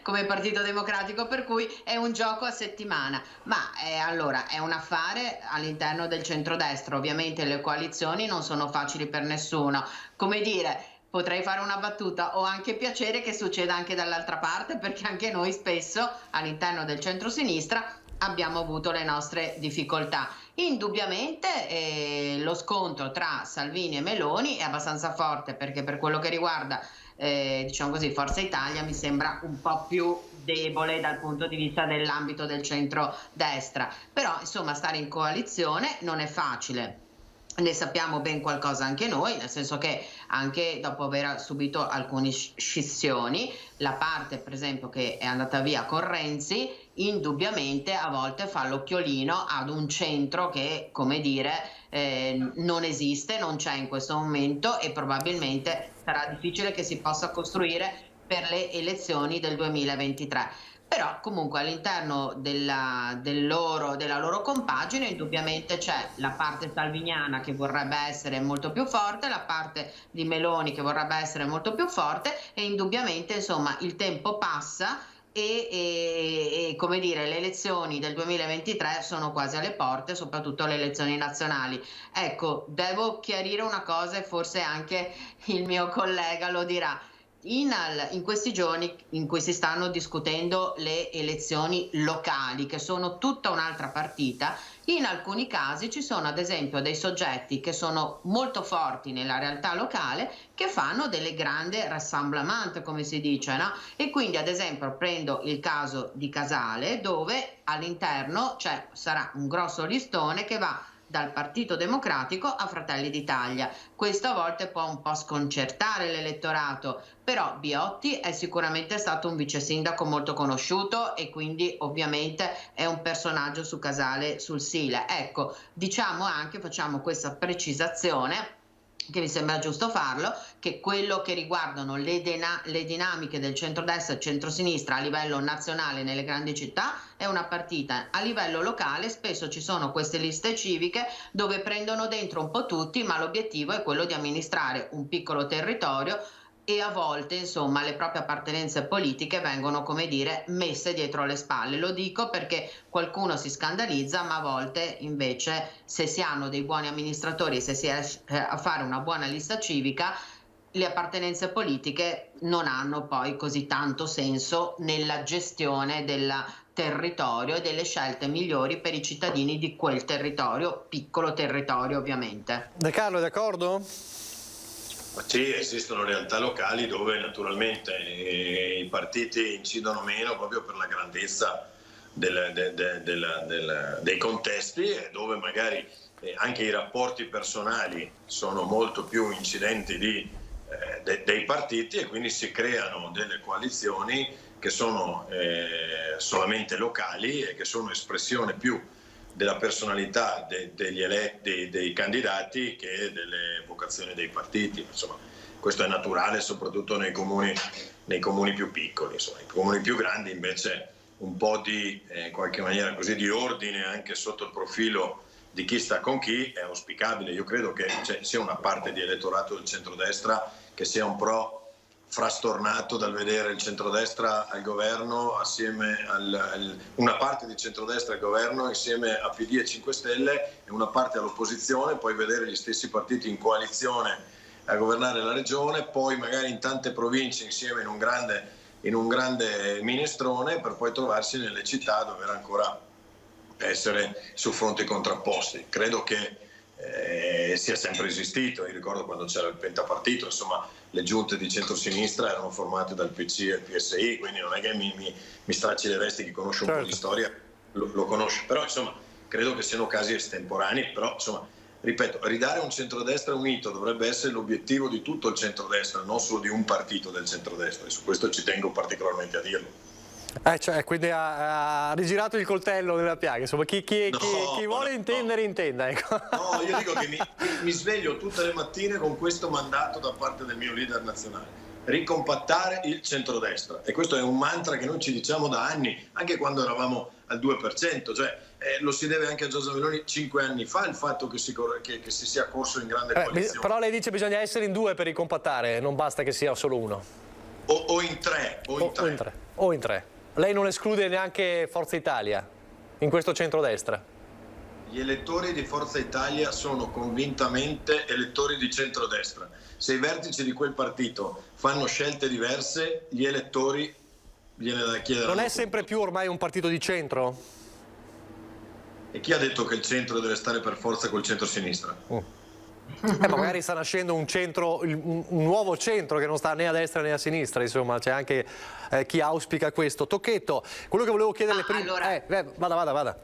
come Partito Democratico, per cui è un gioco a settimana, ma allora è un affare all'interno del centrodestra. Ovviamente le coalizioni non sono facili per nessuno, come dire, potrei fare una battuta, ho anche piacere che succeda anche dall'altra parte, perché anche noi spesso all'interno del centro-sinistra abbiamo avuto le nostre difficoltà. Indubbiamente lo scontro tra Salvini e Meloni è abbastanza forte, perché per quello che riguarda diciamo così, Forza Italia mi sembra un po' più debole dal punto di vista dell'ambito del centro-destra, però insomma stare in coalizione non è facile. Ne sappiamo ben qualcosa anche noi, nel senso che anche dopo aver subito alcune scissioni, la parte per esempio che è andata via con Renzi indubbiamente a volte fa l'occhiolino ad un centro che, come dire, non esiste, non c'è in questo momento e probabilmente sarà difficile che si possa costruire per le elezioni del 2023. Però comunque all'interno della loro compagine indubbiamente c'è la parte salviniana che vorrebbe essere molto più forte, la parte di Meloni che vorrebbe essere molto più forte e indubbiamente insomma il tempo passa e come dire, le elezioni del 2023 sono quasi alle porte, soprattutto le elezioni nazionali. Ecco, devo chiarire una cosa e forse anche il mio collega lo dirà. In questi giorni in cui si stanno discutendo le elezioni locali, che sono tutta un'altra partita, in alcuni casi ci sono ad esempio dei soggetti che sono molto forti nella realtà locale che fanno delle grandi rassemblement, come si dice, no? E quindi ad esempio prendo il caso di Casale, dove all'interno sarà un grosso listone che va dal Partito Democratico a Fratelli d'Italia. Questo a volte può un po' sconcertare l'elettorato, però Biotti è sicuramente stato un vice sindaco molto conosciuto e quindi ovviamente è un personaggio su Casale sul Sile. Ecco, diciamo anche, facciamo questa precisazione, che mi sembra giusto farlo, che quello che riguardano le dinamiche del centrodestra e centrosinistra a livello nazionale nelle grandi città è una partita. A livello locale spesso ci sono queste liste civiche dove prendono dentro un po' tutti, ma l'obiettivo è quello di amministrare un piccolo territorio e a volte insomma le proprie appartenenze politiche vengono, come dire, messe dietro le spalle. Lo dico perché qualcuno si scandalizza, ma a volte invece se si hanno dei buoni amministratori e se si riesce a fare una buona lista civica, le appartenenze politiche non hanno poi così tanto senso nella gestione del territorio e delle scelte migliori per i cittadini di quel territorio, piccolo territorio ovviamente. De Carlo, è d'accordo? Sì, esistono realtà locali dove naturalmente i partiti incidono meno proprio per la grandezza dei contesti, e dove magari anche i rapporti personali sono molto più incidenti dei partiti, e quindi si creano delle coalizioni che sono solamente locali e che sono espressione più della personalità degli eletti, dei candidati, che delle vocazioni dei partiti. Insomma, questo è naturale soprattutto nei comuni più piccoli. Insomma, i comuni più grandi invece un po' di in qualche maniera così di ordine anche sotto il profilo di chi sta con chi è auspicabile. Io credo che sia una parte di elettorato del centrodestra che sia un po' frastornato dal vedere il centrodestra al governo assieme una parte di centrodestra al governo insieme a PD e 5 Stelle e una parte all'opposizione, poi vedere gli stessi partiti in coalizione a governare la regione, poi magari in tante province insieme in un grande minestrone, per poi trovarsi nelle città a dover ancora essere su fronti contrapposti. Credo che sia sempre esistito. Io ricordo quando c'era il pentapartito, insomma, le giunte di centrosinistra erano formate dal PC e il PSI, quindi non è che mi stracci le vesti, chi conosce un po' di storia lo conosce, però insomma credo che siano casi estemporanei, però insomma ripeto, ridare un centrodestra unito dovrebbe essere l'obiettivo di tutto il centrodestra, non solo di un partito del centrodestra, e su questo ci tengo particolarmente a dirlo. Quindi ha rigirato il coltello nella piaga, insomma chi vuole intendere intenda. Ecco. No, io dico che mi sveglio tutte le mattine con questo mandato da parte del mio leader nazionale: ricompattare il centrodestra, e questo è un mantra che noi ci diciamo da anni, anche quando eravamo al 2%, cioè lo si deve anche a Giorgia Meloni 5 anni fa il fatto che si sia corso in grande coalizione. Però lei dice che bisogna essere in 2 per ricompattare, non basta che sia solo uno. O in 3. O in 3. Lei non esclude neanche Forza Italia in questo centrodestra? Gli elettori di Forza Italia sono convintamente elettori di centrodestra. Se i vertici di quel partito fanno scelte diverse, gli elettori viene da chiedere. Non è sempre più ormai un partito di centro? E chi ha detto che il centro deve stare per forza col centro-sinistra? Magari sta nascendo un nuovo centro che non sta né a destra né a sinistra, insomma c'è anche chi auspica questo. Tocchetto, quello che volevo chiederle prima... Allora, vada.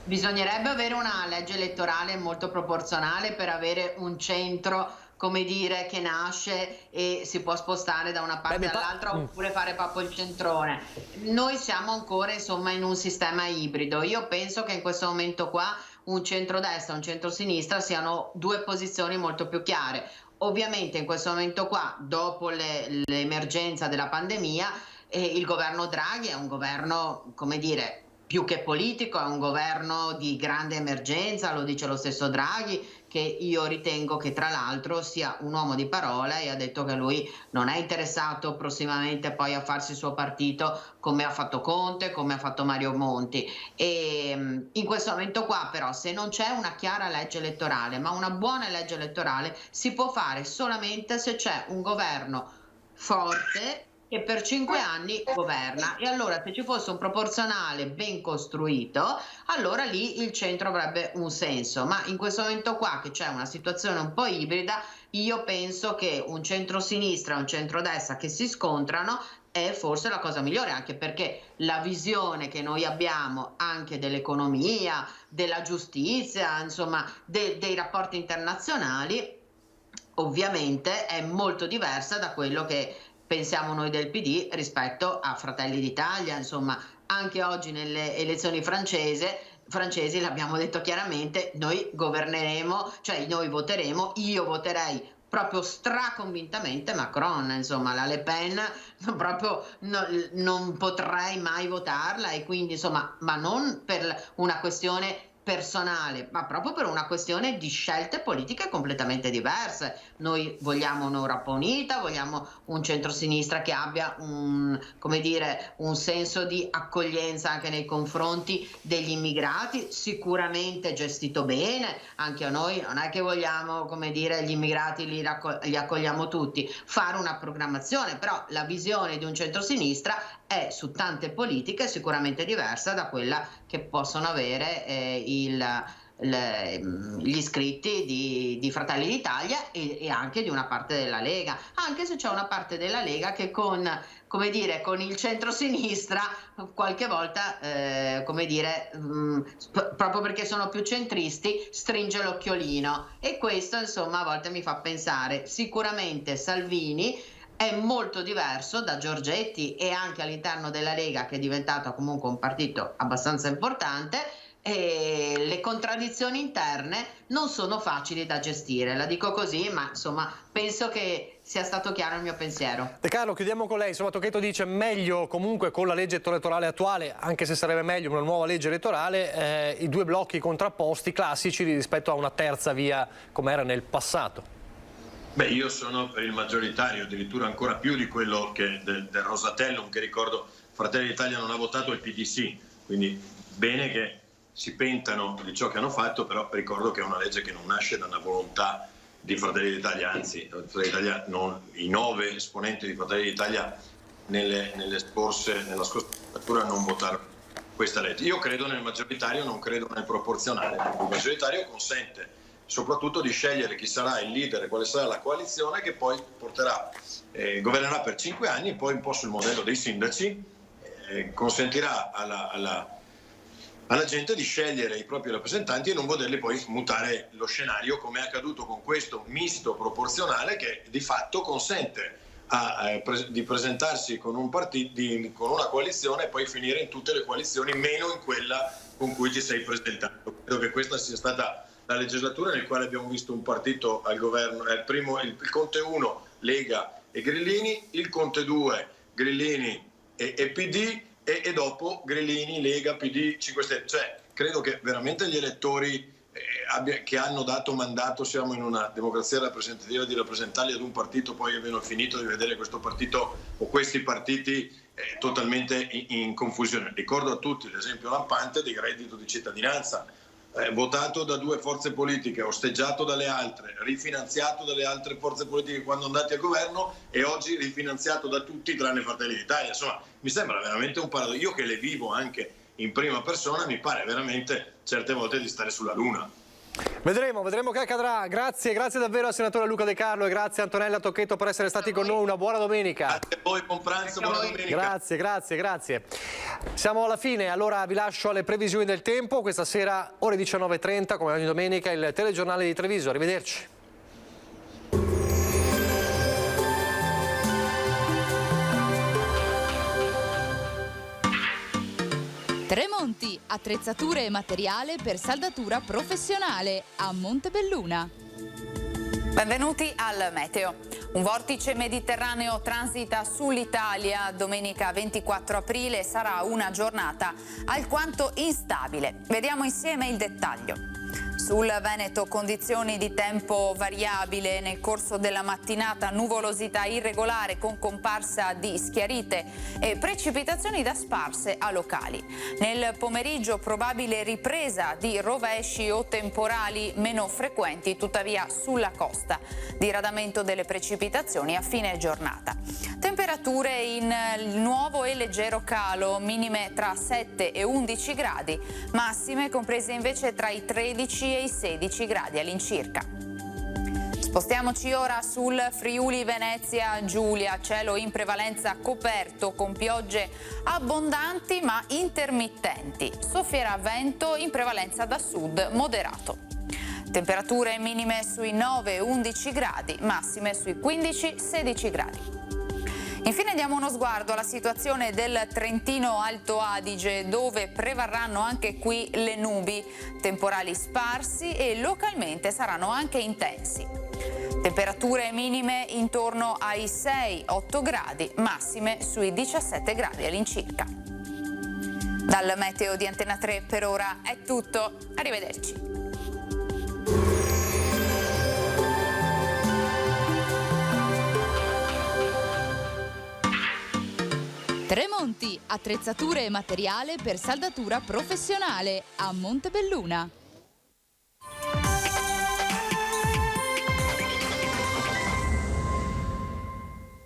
Bisognerebbe avere una legge elettorale molto proporzionale per avere un centro, come dire, che nasce e si può spostare da una parte all'altra, oppure fare proprio il centrone. Noi siamo ancora insomma in un sistema ibrido. Io penso che in questo momento qua un centrodestra e un centrosinistra siano due posizioni molto più chiare. Ovviamente in questo momento qua, dopo l'emergenza della pandemia, il governo Draghi è un governo, come dire, più che politico, è un governo di grande emergenza, lo dice lo stesso Draghi, che io ritengo che tra l'altro sia un uomo di parola, e ha detto che lui non è interessato prossimamente poi a farsi il suo partito come ha fatto Conte, come ha fatto Mario Monti. E in questo momento qua però, se non c'è una chiara legge elettorale, ma una buona legge elettorale, si può fare solamente se c'è un governo forte che per 5 anni governa. E allora se ci fosse un proporzionale ben costruito, allora lì il centro avrebbe un senso. Ma in questo momento qua, che c'è una situazione un po' ibrida, io penso che un centro-sinistra e un centro-destra che si scontrano è forse la cosa migliore, anche perché la visione che noi abbiamo anche dell'economia, della giustizia, insomma dei rapporti internazionali, ovviamente è molto diversa da quello che pensiamo noi del PD rispetto a Fratelli d'Italia. Insomma, anche oggi nelle elezioni francesi l'abbiamo detto chiaramente, noi governeremo, cioè noi voteremo, io voterei proprio straconvintamente Macron, insomma la Le Pen proprio non potrei mai votarla, e quindi insomma, ma non per una questione personale, ma proprio per una questione di scelte politiche completamente diverse. Noi vogliamo un'Europa unita, vogliamo un centrosinistra che abbia un senso di accoglienza anche nei confronti degli immigrati, sicuramente gestito bene. Anche a noi non è che vogliamo, gli immigrati li accogliamo tutti, fare una programmazione, però la visione di un centrosinistra è su tante politiche sicuramente diversa da quella che possono avere gli iscritti di Fratelli d'Italia e anche di una parte della Lega, anche se c'è una parte della Lega che con il centrosinistra qualche volta, proprio perché sono più centristi, stringe l'occhiolino, e questo insomma a volte mi fa pensare. Sicuramente Salvini è molto diverso da Giorgetti, e anche all'interno della Lega, che è diventato comunque un partito abbastanza importante, e le contraddizioni interne non sono facili da gestire, la dico così, ma insomma penso che sia stato chiaro il mio pensiero. De Carlo, chiudiamo con lei. Insomma, Tocchetto dice meglio comunque con la legge elettorale attuale, anche se sarebbe meglio una nuova legge elettorale, i due blocchi contrapposti classici rispetto a una terza via come era nel passato. Beh, io sono per il maggioritario, addirittura ancora più di quello del Rosatellum, che ricordo Fratelli d'Italia non ha votato, il PD sì, quindi bene che si pentano di ciò che hanno fatto, però ricordo che è una legge che non nasce da una volontà di Fratelli d'Italia, anzi i 9 esponenti di Fratelli d'Italia nella scorsa legislatura non votarono questa legge. Io credo nel maggioritario, non credo nel proporzionale. Il maggioritario consente soprattutto di scegliere chi sarà il leader e quale sarà la coalizione che poi governerà per 5 anni, e poi un po' sul modello dei sindaci consentirà alla gente di scegliere i propri rappresentanti e non volerli poi mutare lo scenario, come è accaduto con questo misto proporzionale, che di fatto consente di presentarsi con un partito, con una coalizione, e poi finire in tutte le coalizioni meno in quella con cui ti sei presentato. Credo che questa sia stata la legislatura nel quale abbiamo visto un partito al governo, il Conte 1, Lega e Grillini, il Conte 2, Grillini e PD, e dopo Grillini, Lega, PD, 5 Stelle. Cioè, credo che veramente gli elettori che hanno dato mandato, siamo in una democrazia rappresentativa, di rappresentarli ad un partito, poi abbiano finito di vedere questo partito o questi partiti totalmente in confusione. Ricordo a tutti l'esempio lampante del reddito di cittadinanza, votato da 2 forze politiche, osteggiato dalle altre, rifinanziato dalle altre forze politiche quando andati al governo, e oggi rifinanziato da tutti tranne Fratelli d'Italia. Insomma, mi sembra veramente un paradosso. Io che le vivo anche in prima persona, mi pare veramente certe volte di stare sulla luna. Vedremo che accadrà. Grazie davvero al senatore Luca De Carlo, e grazie a Antonella Tocchetto per essere stati con noi. Una buona domenica. Grazie a voi, buon pranzo, buona domenica. Grazie. Siamo alla fine, allora vi lascio alle previsioni del tempo. Questa sera ore 19:30, come ogni domenica, il telegiornale di Treviso. Arrivederci. Tremonti, attrezzature e materiale per saldatura professionale a Montebelluna. Benvenuti al meteo. Un vortice mediterraneo transita sull'Italia. Domenica 24 aprile sarà una giornata alquanto instabile. Vediamo insieme il dettaglio. Sul Veneto condizioni di tempo variabile, nel corso della mattinata nuvolosità irregolare con comparsa di schiarite e precipitazioni da sparse a locali. Nel pomeriggio probabile ripresa di rovesci o temporali meno frequenti, tuttavia sulla costa. Diradamento delle precipitazioni a fine giornata. Temperature in nuovo e leggero calo, minime tra 7 e 11 gradi, massime comprese invece tra i 13 e i 16 gradi all'incirca. Spostiamoci ora sul Friuli Venezia Giulia, cielo in prevalenza coperto con piogge abbondanti ma intermittenti. Soffierà vento in prevalenza da sud moderato. Temperature minime sui 9-11 gradi, massime sui 15-16 gradi. Infine diamo uno sguardo alla situazione del Trentino Alto Adige, dove prevarranno anche qui le nubi, temporali sparsi e localmente saranno anche intensi. Temperature minime intorno ai 6-8 gradi, massime sui 17 gradi all'incirca. Dal meteo di Antena 3 per ora è tutto, arrivederci. Tremonti, attrezzature e materiale per saldatura professionale a Montebelluna.